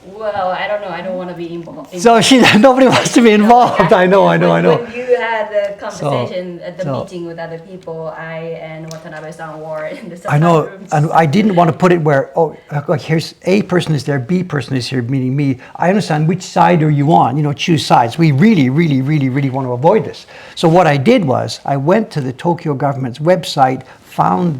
Well, I don't know. I don't want to be involved. So nobody wants to be involved. I know. When you had the conversation at the meeting with other people, I and Watanabe-san were in the same room. And I didn't want to put it where, like here's A person is there, B person is here, meaning me. I understand which side are you on, you know, choose sides. We really, really, really, really want to avoid this. So what I did was, I went to the Tokyo government's website, found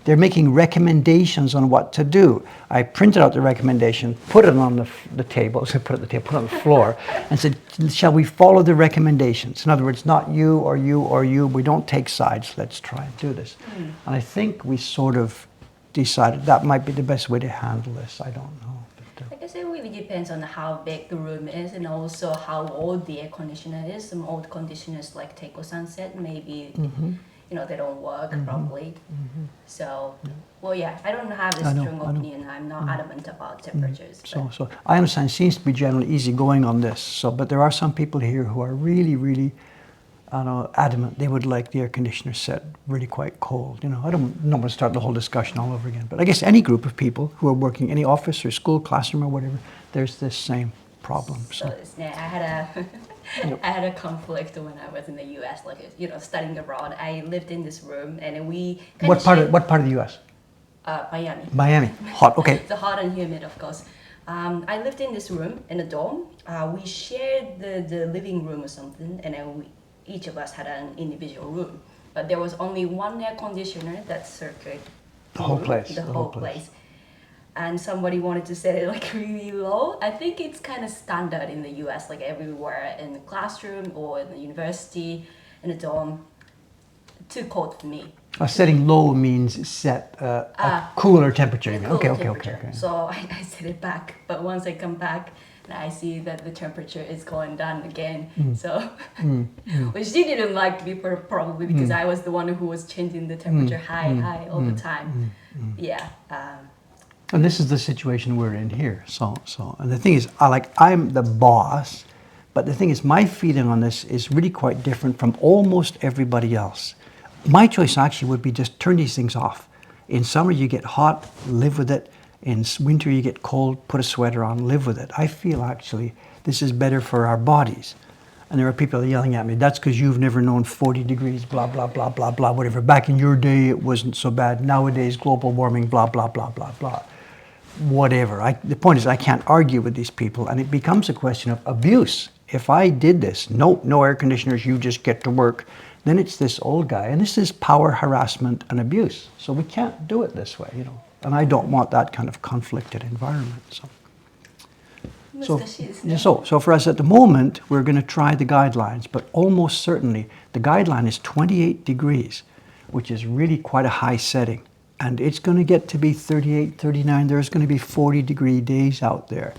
they're making recommendations on what to do. I printed out the recommendation, put it on the table, so put it on the floor, and said, shall we follow the recommendations? In other words, not you or you or you, we don't take sides, let's try and do this. And I think we sort of decided that might be the best way to handle this, I don't know. I guess it really depends on how big the room is and also how old the air conditioner is. Some old conditioners like Teiko-san said, maybe you know, they don't work properly. So, well, yeah, I don't have a strong opinion. I'm not adamant about temperatures. So I understand it seems to be generally easy going on this. So, but there are some people here who are really, really adamant. They would like the air conditioner set really quite cold. You know, I don't want to start the whole discussion all over again. But I guess any group of people who are working, any office or school, classroom or whatever, there's this same problem. So it's, yeah, I had a conflict when I was in the U.S. Like studying abroad. I lived in this room, and we What part of the U.S.? Miami. Miami. Hot. Okay. It's hot and humid, of course. I lived in this room in a dorm. We shared the living room or something, and then each of us had an individual room. But there was only one air conditioner that circulated The whole place. The whole place. And somebody wanted to set it like really low. I think it's kind of standard in the US, like everywhere in the classroom or in the university, in a dorm. Too cold for me. Setting low means set a cooler temperature. You mean? Okay. So I set it back, but once I come back, I see that the temperature is going down again. So, which she didn't like me probably because I was the one who was changing the temperature high all the time. Yeah. And this is the situation we're in here. So, and the thing is, I'm the boss, but the thing is, my feeling on this is really quite different from almost everybody else. My choice actually would be just turn these things off. In summer you get hot, live with it. In winter you get cold, put a sweater on, live with it. I feel actually this is better for our bodies. And there are people yelling at me, that's because you've never known 40 degrees, blah, blah, blah, blah, blah, whatever. Back in your day it wasn't so bad. Nowadays global warming, blah, blah, blah, blah, blah. Whatever. The point is I can't argue with these people, and it becomes a question of abuse. If I did this, no air conditioners, you just get to work, then it's this old guy, and this is power harassment and abuse. So we can't do it this way, and I don't want that kind of conflicted environment. So for us at the moment, we're going to try the guidelines, but almost certainly the guideline is 28 degrees, which is really quite a high setting. And it's going to get to be 38, 39. There's going to be 40-degree days out there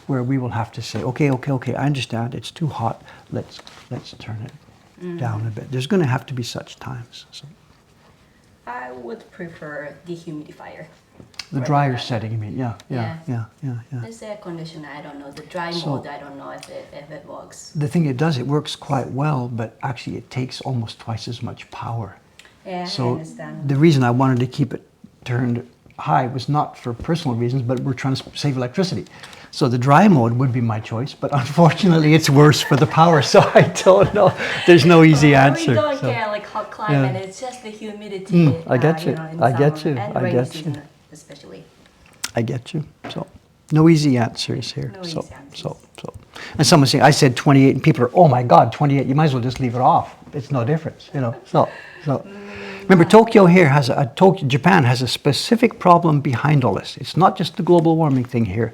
where we will have to say, okay, I understand, it's too hot. Let's turn it down a bit. There's going to have to be such times. So. I would prefer dehumidifier. The drier setting, you mean? Yeah. This air conditioner, I don't know. The dry mode, I don't know if it works. The thing it works quite well, but actually it takes almost twice as much power. Yeah, so I understand. The reason I wanted to keep it turned high was not for personal reasons, but we're trying to save electricity. So the dry mode would be my choice, but unfortunately it's worse for the power, so I don't know. There's no easy answer. We don't care, like hot climate, it's just the humidity. I get you. I get you. Especially. I get you. So no easy answers here. So. And someone saying, I said 28, and people are, oh my God, 28, you might as well just leave it off. It's no difference, So. Remember, Japan has a specific problem behind all this. It's not just the global warming thing here.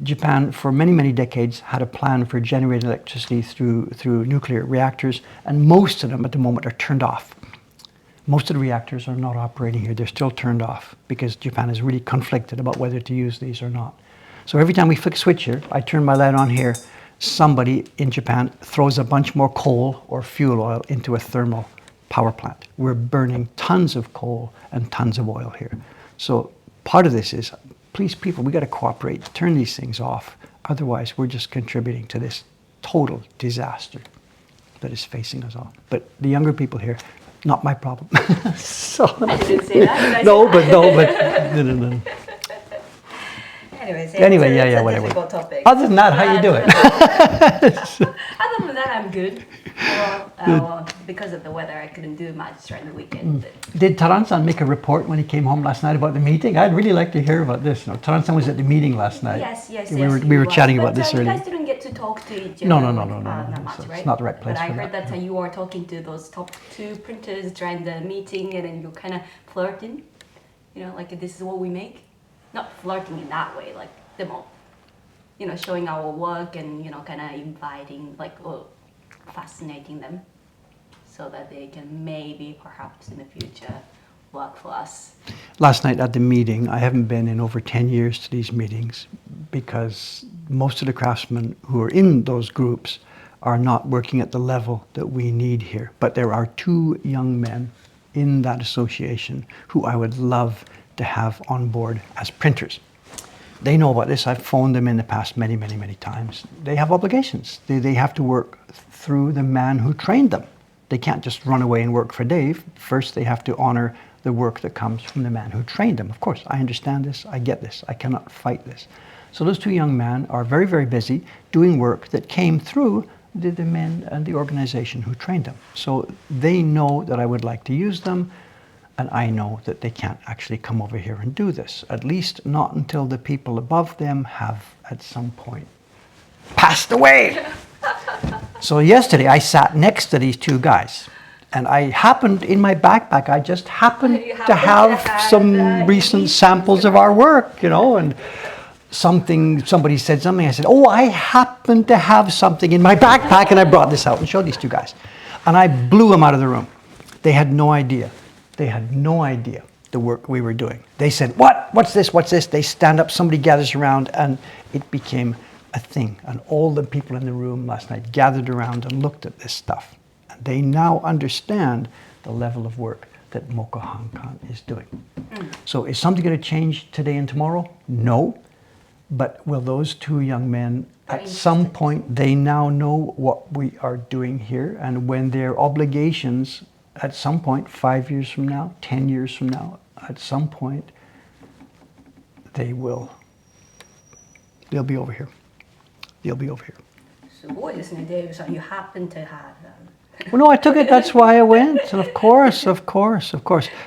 Japan, for many, many decades, had a plan for generating electricity through nuclear reactors, and most of them at the moment are turned off. Most of the reactors are not operating here. They're still turned off because Japan is really conflicted about whether to use these or not. So every time we flick a switch here, I turn my light on here, somebody in Japan throws a bunch more coal or fuel oil into a thermal power plant. We're burning tons of coal and tons of oil here. So part of this is, please people, we got to cooperate, turn these things off. Otherwise, we're just contributing to this total disaster that is facing us all. But the younger people here, not my problem. So, I didn't say that. No. Anyway, yeah, it's a whatever. difficult topic. Other than that, how you doing? Other than that, I'm good. Well, because of the weather, I couldn't do much during the weekend. Did Taran-san make a report when he came home last night about the meeting? I'd really like to hear about this. Taran-san was at the meeting last night. Yes. We were chatting about this earlier. You guys didn't get to talk to each other. No. Not much, right? It's not the right place. But I heard that you were talking to those top 2 printers during the meeting, and then you're kind of flirting. Like this is what we make. Not flirting in that way, like demo. Showing our work and kind of inviting, fascinating them, so that they can maybe, perhaps in the future, work for us. Last night at the meeting, I haven't been in over 10 years to these meetings because most of the craftsmen who are in those groups are not working at the level that we need here. But there are 2 young men in that association who I would love to have on board as printers. They know about this. I've phoned them in the past many, many, many times. They have obligations. They have to work through the man who trained them. They can't just run away and work for Dave. First, they have to honor the work that comes from the man who trained them. Of course, I understand this. I get this. I cannot fight this. So those two young men are very, very busy doing work that came through the men and the organization who trained them. So they know that I would like to use them, and I know that they can't actually come over here and do this, at least not until the people above them have at some point passed away. So yesterday I sat next to these two guys, and I happened, in my backpack, I just happened to have some recent samples of our work, you know, and somebody said something, I said, oh, I happen to have something in my backpack, and I brought this out and showed these two guys. And I blew them out of the room. They had no idea. They had no idea the work we were doing. They said, what? What's this? What's this? They stand up, somebody gathers around, and it became a thing. And all the people in the room last night gathered around and looked at this stuff. And they now understand the level of work that Mokuhankan is doing. So is something going to change today and tomorrow? No. But will those two young men, at some point, they now know what we are doing here, and when their obligations, at some point, 5 years from now, 10 years from now, at some point, they'll be over here. They'll be over here. すごいですね、デーブさん。You happen to have them. Well, no, I took it. That's why I went. And of course.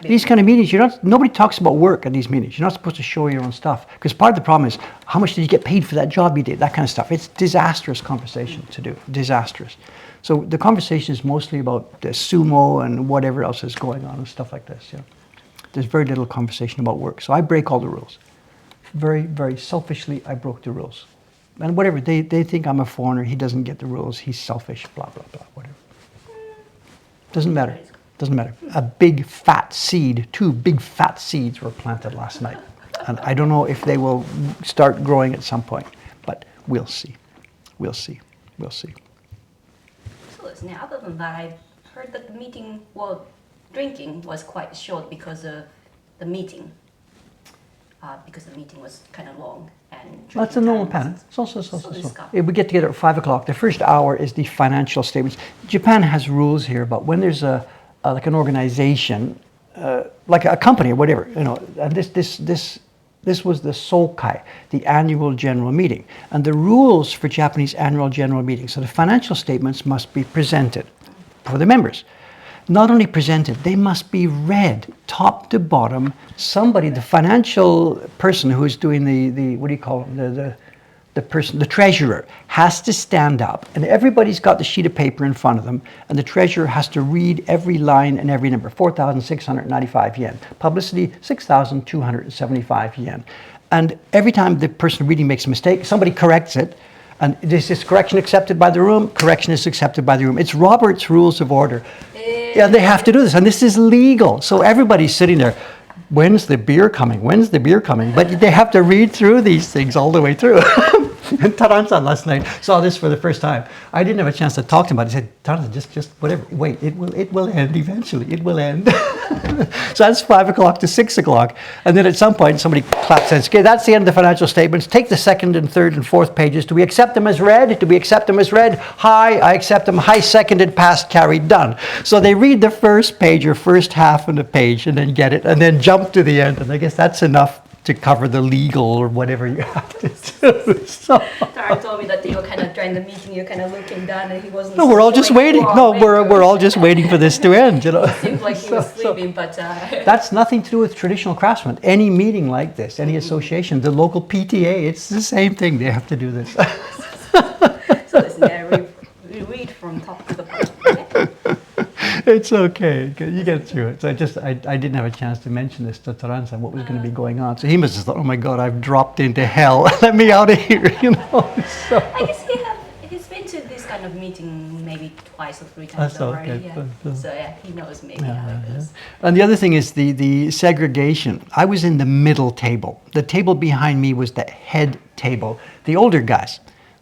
These kind of meetings, nobody talks about work at these meetings. You're not supposed to show your own stuff. Because part of the problem is, how much did you get paid for that job you did? That kind of stuff. It's disastrous conversation to do. Disastrous. So the conversation is mostly about the sumo and whatever else is going on and stuff like this. Yeah. There's very little conversation about work. So I break all the rules. Very, very selfishly, I broke the rules. And whatever, they think I'm a foreigner. He doesn't get the rules. He's selfish, blah, blah, blah, whatever. Doesn't matter. Doesn't matter. A big fat seed, 2 big fat seeds were planted last night. And I don't know if they will start growing at some point, but we'll see. We'll see. We'll see. So listen, other than that, I heard that the meeting, well, drinking was quite short because of the meeting. Because the meeting was kind of long. And that's a normal pattern. So. If we get together at 5 o'clock, the first hour is the financial statements. Japan has rules here about when there's like an organization, like a company or whatever, you know. And this was the Sokai, the annual general meeting, and the rules for Japanese annual general meetings. So the financial statements must be presented for the members. Not only presented, they must be read top to bottom. Somebody, the financial person who is doing the what do you call it, the treasurer, has to stand up, and everybody's got the sheet of paper in front of them, and the treasurer has to read every line and every number. 4,695 yen. Publicity, 6,275 yen. And every time the person reading makes a mistake, somebody corrects it. And is this correction accepted by the room? Correction is accepted by the room. It's Robert's Rules of Order. Yeah, they have to do this, and this is legal. So everybody's sitting there, when's the beer coming? When's the beer coming? But they have to read through these things all the way through. And Taran-san last night saw this for the first time. I didn't have a chance to talk to him about it. He said, Taran, just whatever. Wait, it will end eventually. It will end. So that's 5 o'clock to 6 o'clock. And then at some point, somebody claps and says, okay, that's the end of the financial statements. Take the 2nd and 3rd and 4th pages. Do we accept them as read? Do we accept them as read? Hi, I accept them. Hi, seconded, passed, carried, done. So they read the first page or first half of the page and then get it and then jump to the end. And I guess that's enough to cover the legal or whatever you have to do. So Tara told me that you were kind of during the meeting, you're kind of looking down, and he wasn't. No, we're all just waiting. No, we're all just waiting for this to end. You know, it seemed like he was sleeping, but that's nothing to do with traditional craftsmen. Any meeting like this, any association, the local PTA, it's the same thing. They have to do this. So listen, yeah, we read from top to the bottom. Okay? It's okay. You get through it. So I didn't have a chance to mention this to Taran-san, what was going to be going on. So he must have thought, oh my God, I've dropped into hell. Let me out of here, you know. So. I guess he's been to this kind of meeting maybe twice or 3 times That's already. okay. Yeah. So yeah, he knows maybe how it goes. And the other thing is the segregation. I was in the middle table. The table behind me was the head table. The older guys.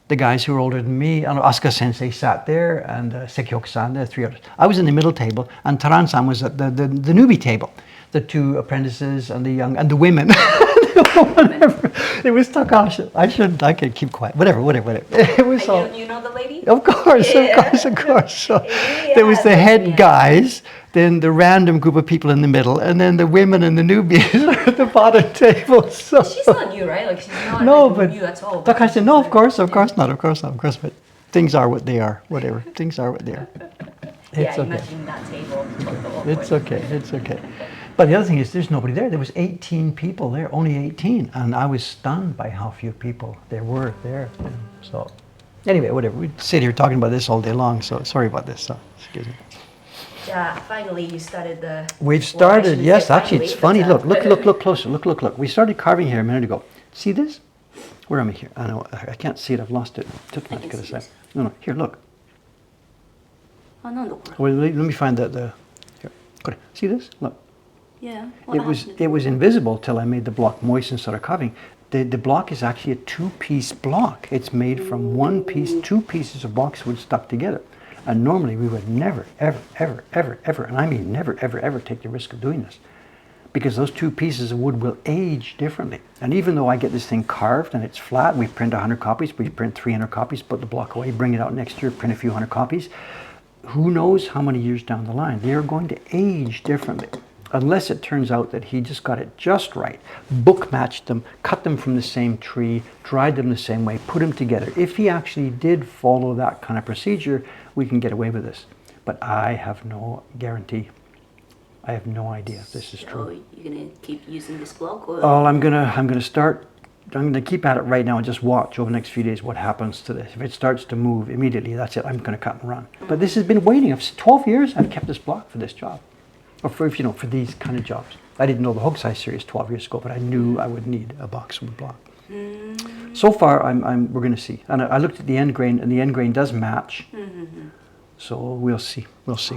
The guys who were older than me, and Asuka Sensei sat there, and Sekioku-san, the 3 others. I was in the middle table, and Taran-san was at the newbie table. The 2 apprentices and the young, and the women. Whatever. It was Takashi. I can keep quiet. Whatever. It was all. You know the lady? Of course. So there was the head guys, then the random group of people in the middle, and then the women and the newbies at the bottom table. So She's not new, right? Like she's not no, like, but new at all. Takashi, no, of course not. But things are what they are. Whatever. Things are what they are. Yeah, It's okay. imagine that table. It's okay. But the other thing is there's nobody there. There was 18 people there, only 18. And I was stunned by how few people there were there. So anyway, whatever. We'd sit here talking about this all day long, so sorry about this. So, excuse me. Yeah, finally you started the... We've started, yes, actually it's funny. but, Look closer. Look. We started carving here a minute ago. See this? Where am I here? I know, I can't see it. I've lost it. Took me to say. No, here, look. Well, let me find the here. Go ahead. See this? Look. Yeah. It was invisible till I made the block moist and started carving. The block is actually a two-piece block. It's made from one piece, two pieces of boxwood stuck together. And normally we would never, ever, and I mean never, ever take the risk of doing this. Because those two pieces of wood will age differently. And even though I get this thing carved and it's flat, we print 100 copies, we print 300 copies, put the block away, bring it out next year, print a few hundred copies. Who knows how many years down the line? They are going to age differently. Unless it turns out that he just got it just right, book matched them, cut them from the same tree, dried them the same way, put them together. If he actually did follow that kind of procedure, we can get away with this. But I have no guarantee. I have no idea if this is true. So you're gonna keep using this block, or? Oh, I'm gonna keep at it right now and just watch over the next few days what happens to this. If it starts to move immediately, that's it. I'm gonna cut and run. But this has been waiting. 12 years I've kept this block for this job. Or for these kind of jobs. I didn't know the Hook Size series 12 years ago, but I knew I would need a boxwood block. So far, we're going to see. And I looked at the end grain, and the end grain does match. So we'll see. Wow, it's a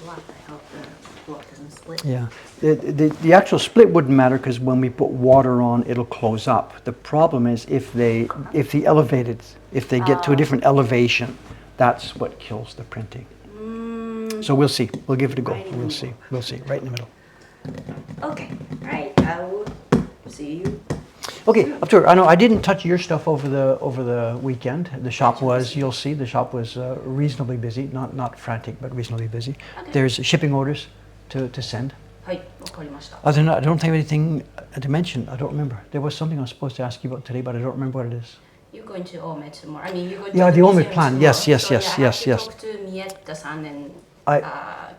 lot. I hope the block doesn't split. Yeah, the actual split wouldn't matter because when we put water on, it'll close up. The problem is if they get to a different elevation, that's what kills the printing. So we'll see. We'll give it a go. We'll see. Right in the middle. Okay. Right. I will see you. Okay, up to her. I know I didn't touch your stuff over the weekend. The shop was, you'll see, the shop was reasonably busy. Not frantic, but reasonably busy. Okay. There's shipping orders to send. はい、わかりました。 Other than that, I don't think anything to mention. I don't remember. There was something I was supposed to ask you about today, but I don't remember what it is. You're going to Ome tomorrow. I mean, you're going Yeah, to the Ome museum plan. tomorrow. Yes. So, yeah, I have to talk to Mieta-san and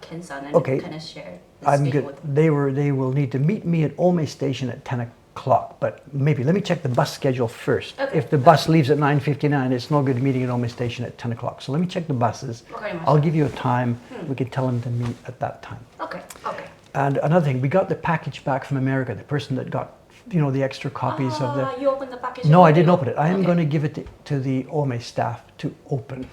Ken-san and Okay. kind of share the I'm schedule good. with them. They will need to meet me at Ome Station at 10 o'clock, but maybe let me check the bus schedule first. Okay. If the bus leaves at 9:59, it's no good meeting at Ome Station at 10 o'clock. So let me check the buses. I'll give you a time. We can tell them to meet at that time. Okay. And another thing, we got the package back from America. The person that got, the extra copies of the. You opened the package? No, I already? didn't open it. I am Okay. going to give it to the Ome staff to open.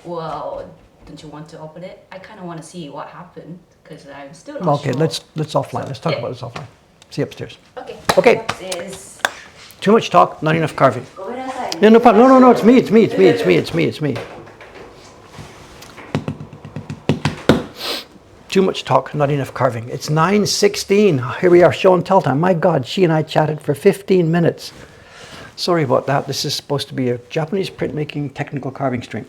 Well, don't you want to open it? I kind of want to see what happened because I'm still not Okay, sure. let's offline. So, Let's talk yeah. about this offline. See you upstairs. Okay. Okay. What is... Too much talk, not enough carving. ごめんなさい。 No, no, it's me. Too much talk, not enough carving. It's 9:16. Here we are, show and tell time. My God, she and I chatted for 15 minutes. Sorry about that. This is supposed to be a Japanese printmaking technical carving stream,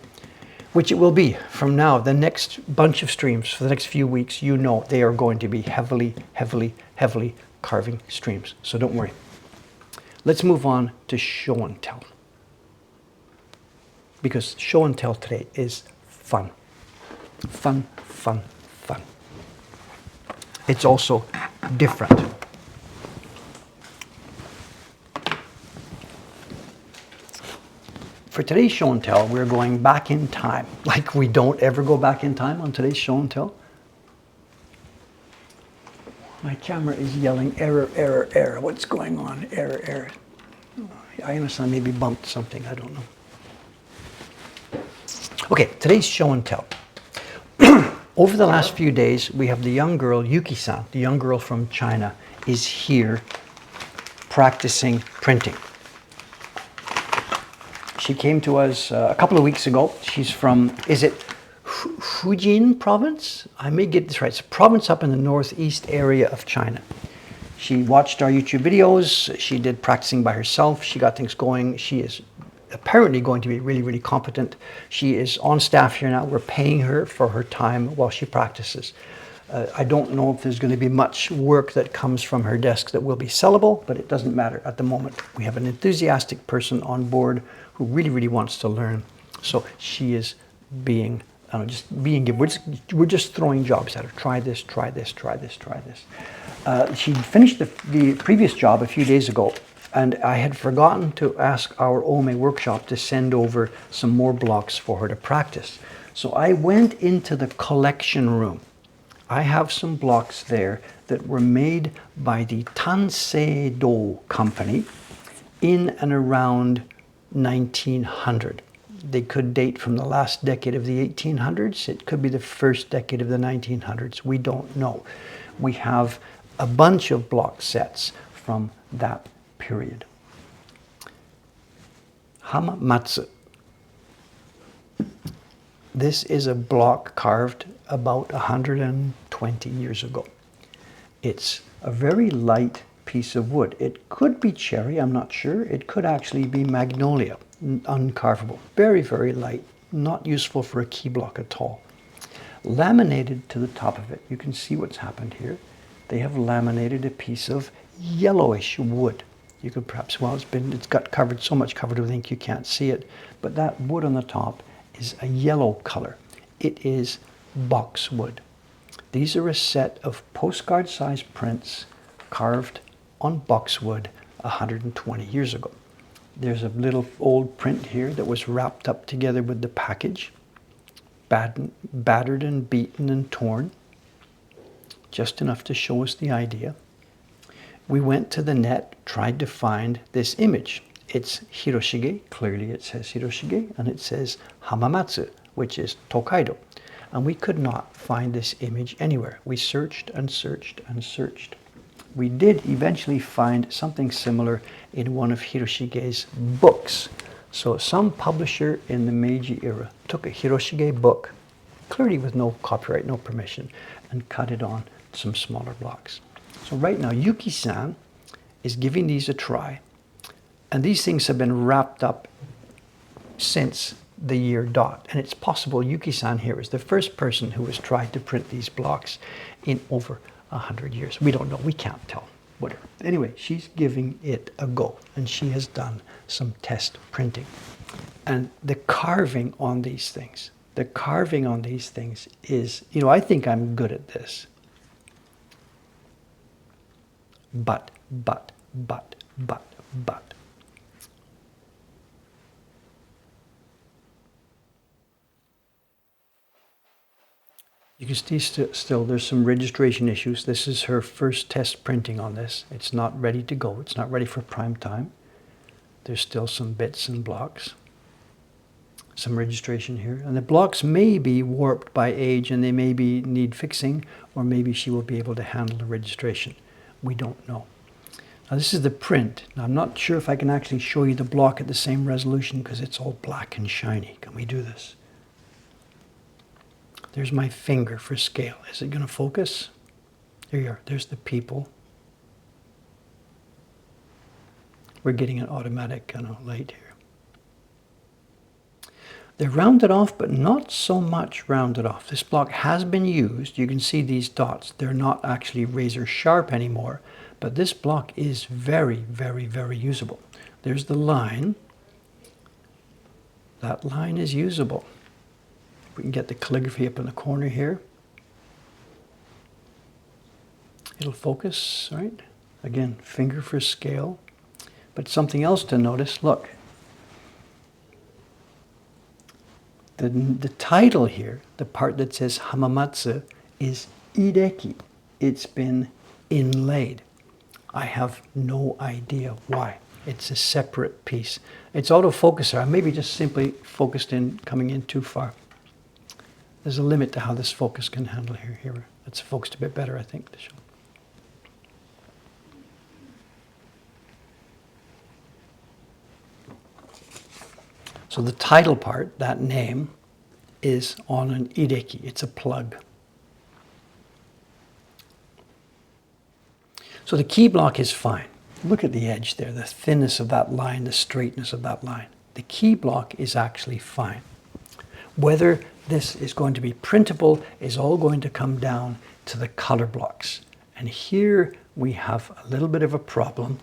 which it will be from now. The next bunch of streams for the next few weeks, they are going to be heavily carving streams. So don't worry. Let's move on to show and tell. Because show and tell today is fun. Fun. It's also different. For today's show and tell, we're going back in time. Like we don't ever go back in time on today's show and tell. My camera is yelling error. What's going on? Error. I understand, maybe bumped something, I don't know. Okay, today's show and tell. Over the last few days, we have the young girl, Yuki-san, the young girl from China, is here practicing printing. She came to us a couple of weeks ago. She's from, is it Fujian province? I may get this right. It's a province up in the northeast area of China. She watched our YouTube videos. She did practicing by herself. She got things going. She is apparently going to be really, really competent. She is on staff here now. We're paying her for her time while she practices. I don't know if there's going to be much work that comes from her desk that will be sellable, but it doesn't matter at the moment. We have an enthusiastic person on board who really, really wants to learn. So she is being, just being given. We're just throwing jobs at her. Try this, try this, try this, try this. She finished the previous job a few days ago, and I had forgotten to ask our Ome workshop to send over some more blocks for her to practice. So I went into the collection room. I have some blocks there that were made by the Tansei-do company in and around 1900. They could date from the last decade of the 1800s. It could be the first decade of the 1900s. We don't know. We have a bunch of block sets from that period. Hamamatsu. This is a block carved about 120 years ago. It's a very light piece of wood. It could be cherry, I'm not sure. It could actually be magnolia, uncarvable. Very, very light, not useful for a key block at all. Laminated to the top of it, you can see what's happened here. They have laminated a piece of yellowish wood. You could perhaps, well, it's got covered, so much covered with ink you can't see it, but that wood on the top is a yellow color. It is boxwood. These are a set of postcard-sized prints carved on boxwood 120 years ago. There's a little old print here that was wrapped up together with the package, battered and beaten and torn, just enough to show us the idea. We went to the net, tried to find this image. It's Hiroshige, clearly it says Hiroshige, and it says Hamamatsu, which is Tokaido. And we could not find this image anywhere. We searched and searched and searched. We did eventually find something similar in one of Hiroshige's books. So some publisher in the Meiji era took a Hiroshige book, clearly with no copyright, no permission, and cut it on some smaller blocks. So right now, Yuki-san is giving these a try. And these things have been wrapped up since the year dot. And it's possible Yuki-san here is the first person who has tried to print these blocks in over 100 years. We don't know. We can't tell. Whatever. Anyway, she's giving it a go. And she has done some test printing. And the carving on these things, is, I think I'm good at this. But. You can see still there's some registration issues. This is her first test printing on this. It's not ready to go. It's not ready for prime time. There's still some bits and blocks. Some registration here. And the blocks may be warped by age and they maybe need fixing, or maybe she will be able to handle the registration. We don't know. Now this is the print. Now I'm not sure if I can actually show you the block at the same resolution because it's all black and shiny. Can we do this? There's my finger for scale. Is it going to focus? There you are. There's the people. We're getting an automatic kind of light here. They're rounded off, but not so much rounded off. This block has been used. You can see these dots. They're not actually razor sharp anymore, but this block is very, very, very usable. There's the line. That line is usable. We can get the calligraphy up in the corner here. It'll focus, right? Again, finger for scale. But something else to notice, look. The title here, the part that says Hamamatsu, is Ideki. It's been inlaid. I have no idea why. It's a separate piece. It's autofocuser. I maybe just simply focused in, coming in too far. There's a limit to how this focus can handle here. Here, it's focused a bit better, I think, to show. So the title part, that name, is on an ideki. It's a plug. So the key block is fine. Look at the edge there, the thinness of that line, the straightness of that line. The key block is actually fine. Whether this is going to be printable is all going to come down to the color blocks. And here we have a little bit of a problem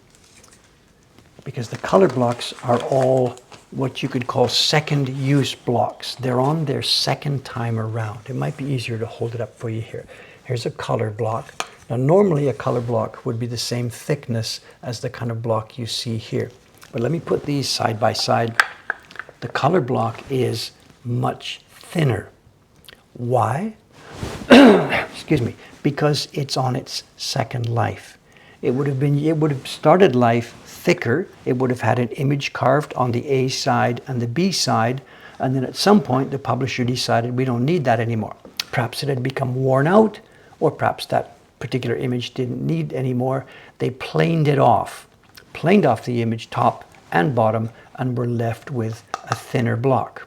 because the color blocks are all what you could call second use blocks. They're on their second time around. It might be easier to hold it up for you here. Here's a color block. Now normally a color block would be the same thickness as the kind of block you see here. But let me put these side by side. The color block is much thinner. Why? Excuse me. Because it's on its second life. It would have started life thicker. It would have had an image carved on the A side and the B side, and then at some point the publisher decided we don't need that anymore. Perhaps it had become worn out, or perhaps that particular image didn't need anymore. They planed off the image top and bottom, and were left with a thinner block.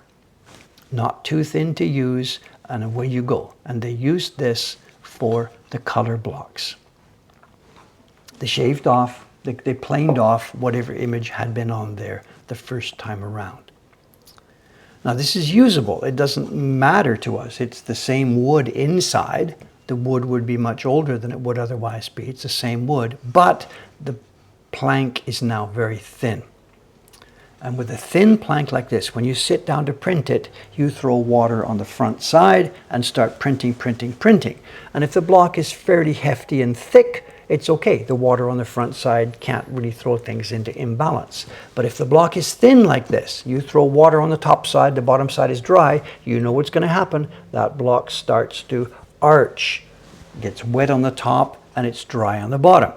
Not too thin to use, and away you go. And they used this for the color blocks. They shaved off, they planed off whatever image had been on there the first time around. Now this is usable. It doesn't matter to us. It's the same wood inside. The wood would be much older than it would otherwise be. It's the same wood, but the plank is now very thin. And with a thin plank like this, when you sit down to print it, you throw water on the front side and start printing. And if the block is fairly hefty and thick, it's okay. The water on the front side can't really throw things into imbalance. But if the block is thin like this, you throw water on the top side, the bottom side is dry, you know what's going to happen. That block starts to arch. It gets wet on the top and it's dry on the bottom.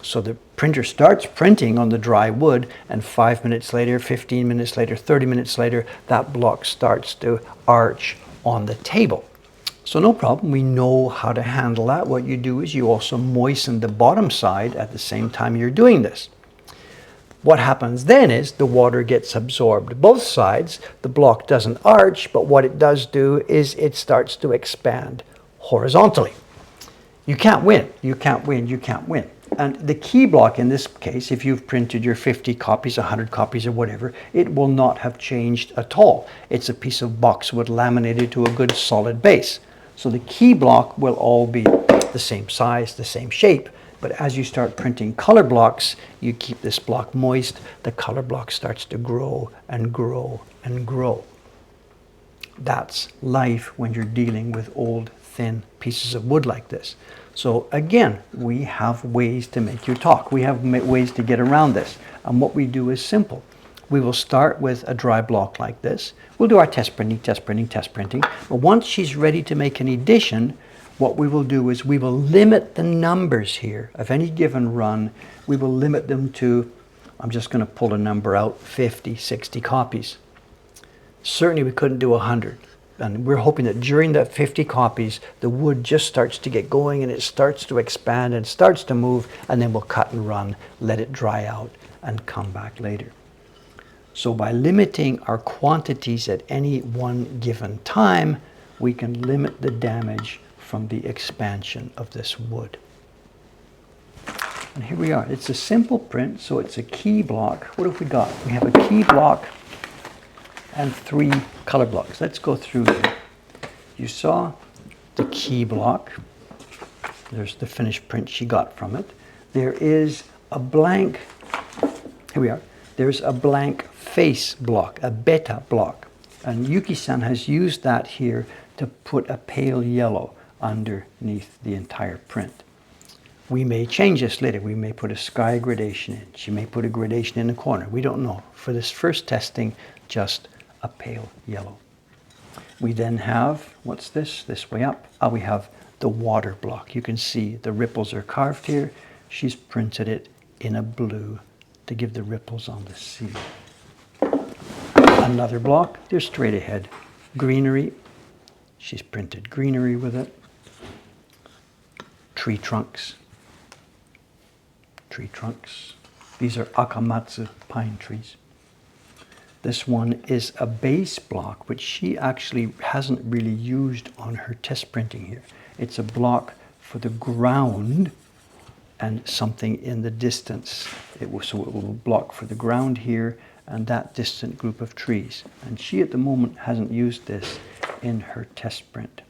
So the printer starts printing on the dry wood, and 5 minutes later, 15 minutes later, 30 minutes later, that block starts to arch on the table. So no problem, we know how to handle that. What you do is you also moisten the bottom side at the same time you're doing this. What happens then is the water gets absorbed both sides. The block doesn't arch, but what it does do is it starts to expand horizontally. You can't win, you can't win, you can't win. And the key block in this case, if you've printed your 50 copies, 100 copies or whatever, it will not have changed at all. It's a piece of boxwood laminated to a good solid base. So the key block will all be the same size, the same shape. But as you start printing color blocks, you keep this block moist, the color block starts to grow and grow and grow. That's life when you're dealing with old, thin pieces of wood like this. So again, we have ways to make you talk. We have ways to get around this. And what we do is simple. We will start with a dry block like this. We'll do our test printing. But once she's ready to make an edition, what we will do is we will limit the numbers here of any given run. We will limit them to, I'm just going to pull a number out, 50, 60 copies. Certainly we couldn't do 100. And we're hoping that during that 50 copies, the wood just starts to get going and it starts to expand and starts to move, and then we'll cut and run, let it dry out, and come back later. So by limiting our quantities at any one given time, we can limit the damage from the expansion of this wood. And here we are. It's a simple print, so it's a key block. What have we got? We have a key block and 3 color blocks. Let's go through them. You saw the key block. There's the finished print she got from it. There is a blank, here we are. There's a blank face block, a beta block. And Yuki-san has used that here to put a pale yellow underneath the entire print. We may change this later. We may put a sky gradation in. She may put a gradation in the corner. We don't know. For this first testing, just a pale yellow. We then have, what's this? This way up. We have the water block. You can see the ripples are carved here. She's printed it in a blue to give the ripples on the sea. Another block, they're straight ahead. Greenery. She's printed greenery with it. Tree trunks. Tree trunks. These are akamatsu pine trees. This one is a base block, which she actually hasn't really used on her test printing here. It's a block for the ground and something in the distance. So it will block for the ground here and that distant group of trees. And she at the moment hasn't used this in her test print.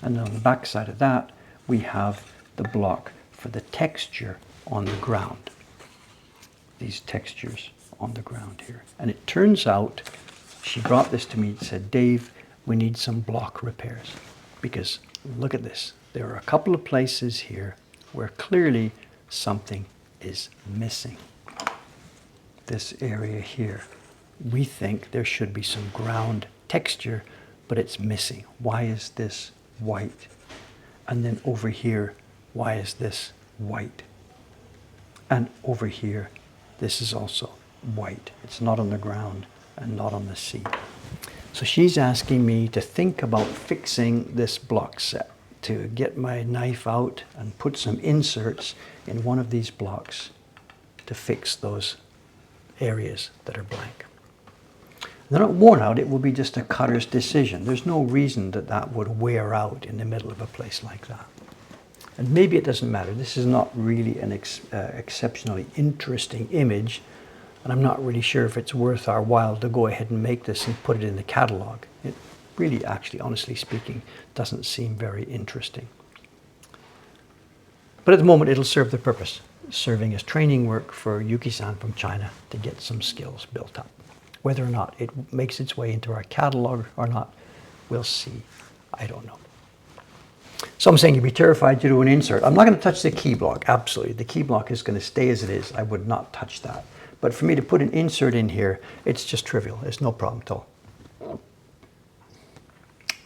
And on the back side of that, we have the block for the texture on the ground. These textures on the ground here. And it turns out, she brought this to me and said, Dave, we need some block repairs. Because look at this. There are a couple of places here where clearly something is missing. This area here, we think there should be some ground texture, but it's missing. Why is this white? And then over here, why is this white? And over here, this is also white. It's not on the ground and not on the sea. So she's asking me to think about fixing this block set, to get my knife out and put some inserts in one of these blocks to fix those areas that are blank. They're not worn out, it will be just a cutter's decision. There's no reason that that would wear out in the middle of a place like that. And maybe it doesn't matter. This is not really an exceptionally interesting image, and I'm not really sure if it's worth our while to go ahead and make this and put it in the catalog. It really, actually, honestly speaking, doesn't seem very interesting. But at the moment, it'll serve the purpose, serving as training work for Yuki-san from China to get some skills built up. Whether or not it makes its way into our catalog or not, we'll see. I don't know. Some saying you'd be terrified to do an insert. I'm not going to touch the key block, absolutely. The key block is going to stay as it is. I would not touch that. But for me to put an insert in here, it's just trivial. It's no problem at all.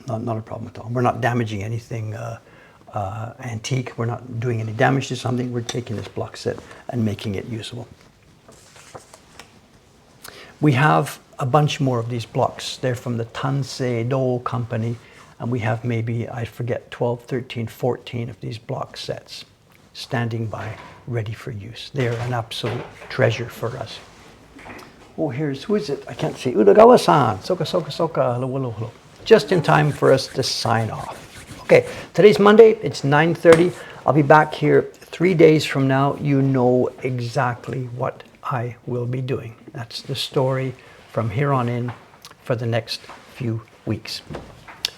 Not a problem at all. We're not damaging anything antique. We're not doing any damage to something. We're taking this block set and making it usable. We have a bunch more of these blocks. They're from the Tansei Do company, and we have maybe, I forget, 12, 13, 14 of these block sets standing by, ready for use. They're an absolute treasure for us. Oh, who is it? I can't see. Udagawa-san. Soka, soka, soka. Hello, hello, hello. Just in time for us to sign off. Okay, today's Monday. It's 9:30. I'll be back here 3 days from now. You know exactly what I will be doing. That's the story from here on in for the next few weeks.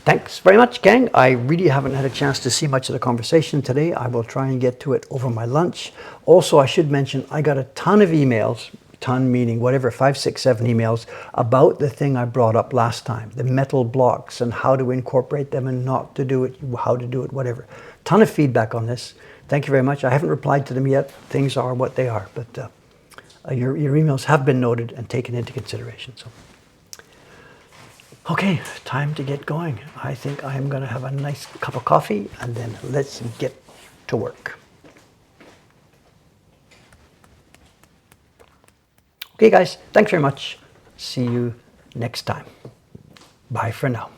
Thanks very much, gang. I really haven't had a chance to see much of the conversation today. I will try and get to it over my lunch. Also, I should mention, I got a ton of emails, ton meaning whatever, 5, 6, 7 emails about the thing I brought up last time, the metal blocks and how to incorporate them and not to do it, how to do it, whatever. Ton of feedback on this. Thank you very much. I haven't replied to them yet. Things are what they are, but your emails have been noted and taken into consideration. So, okay, time to get going. I think I'm going to have a nice cup of coffee and then let's get to work. Okay, guys, thanks very much. See you next time. Bye for now.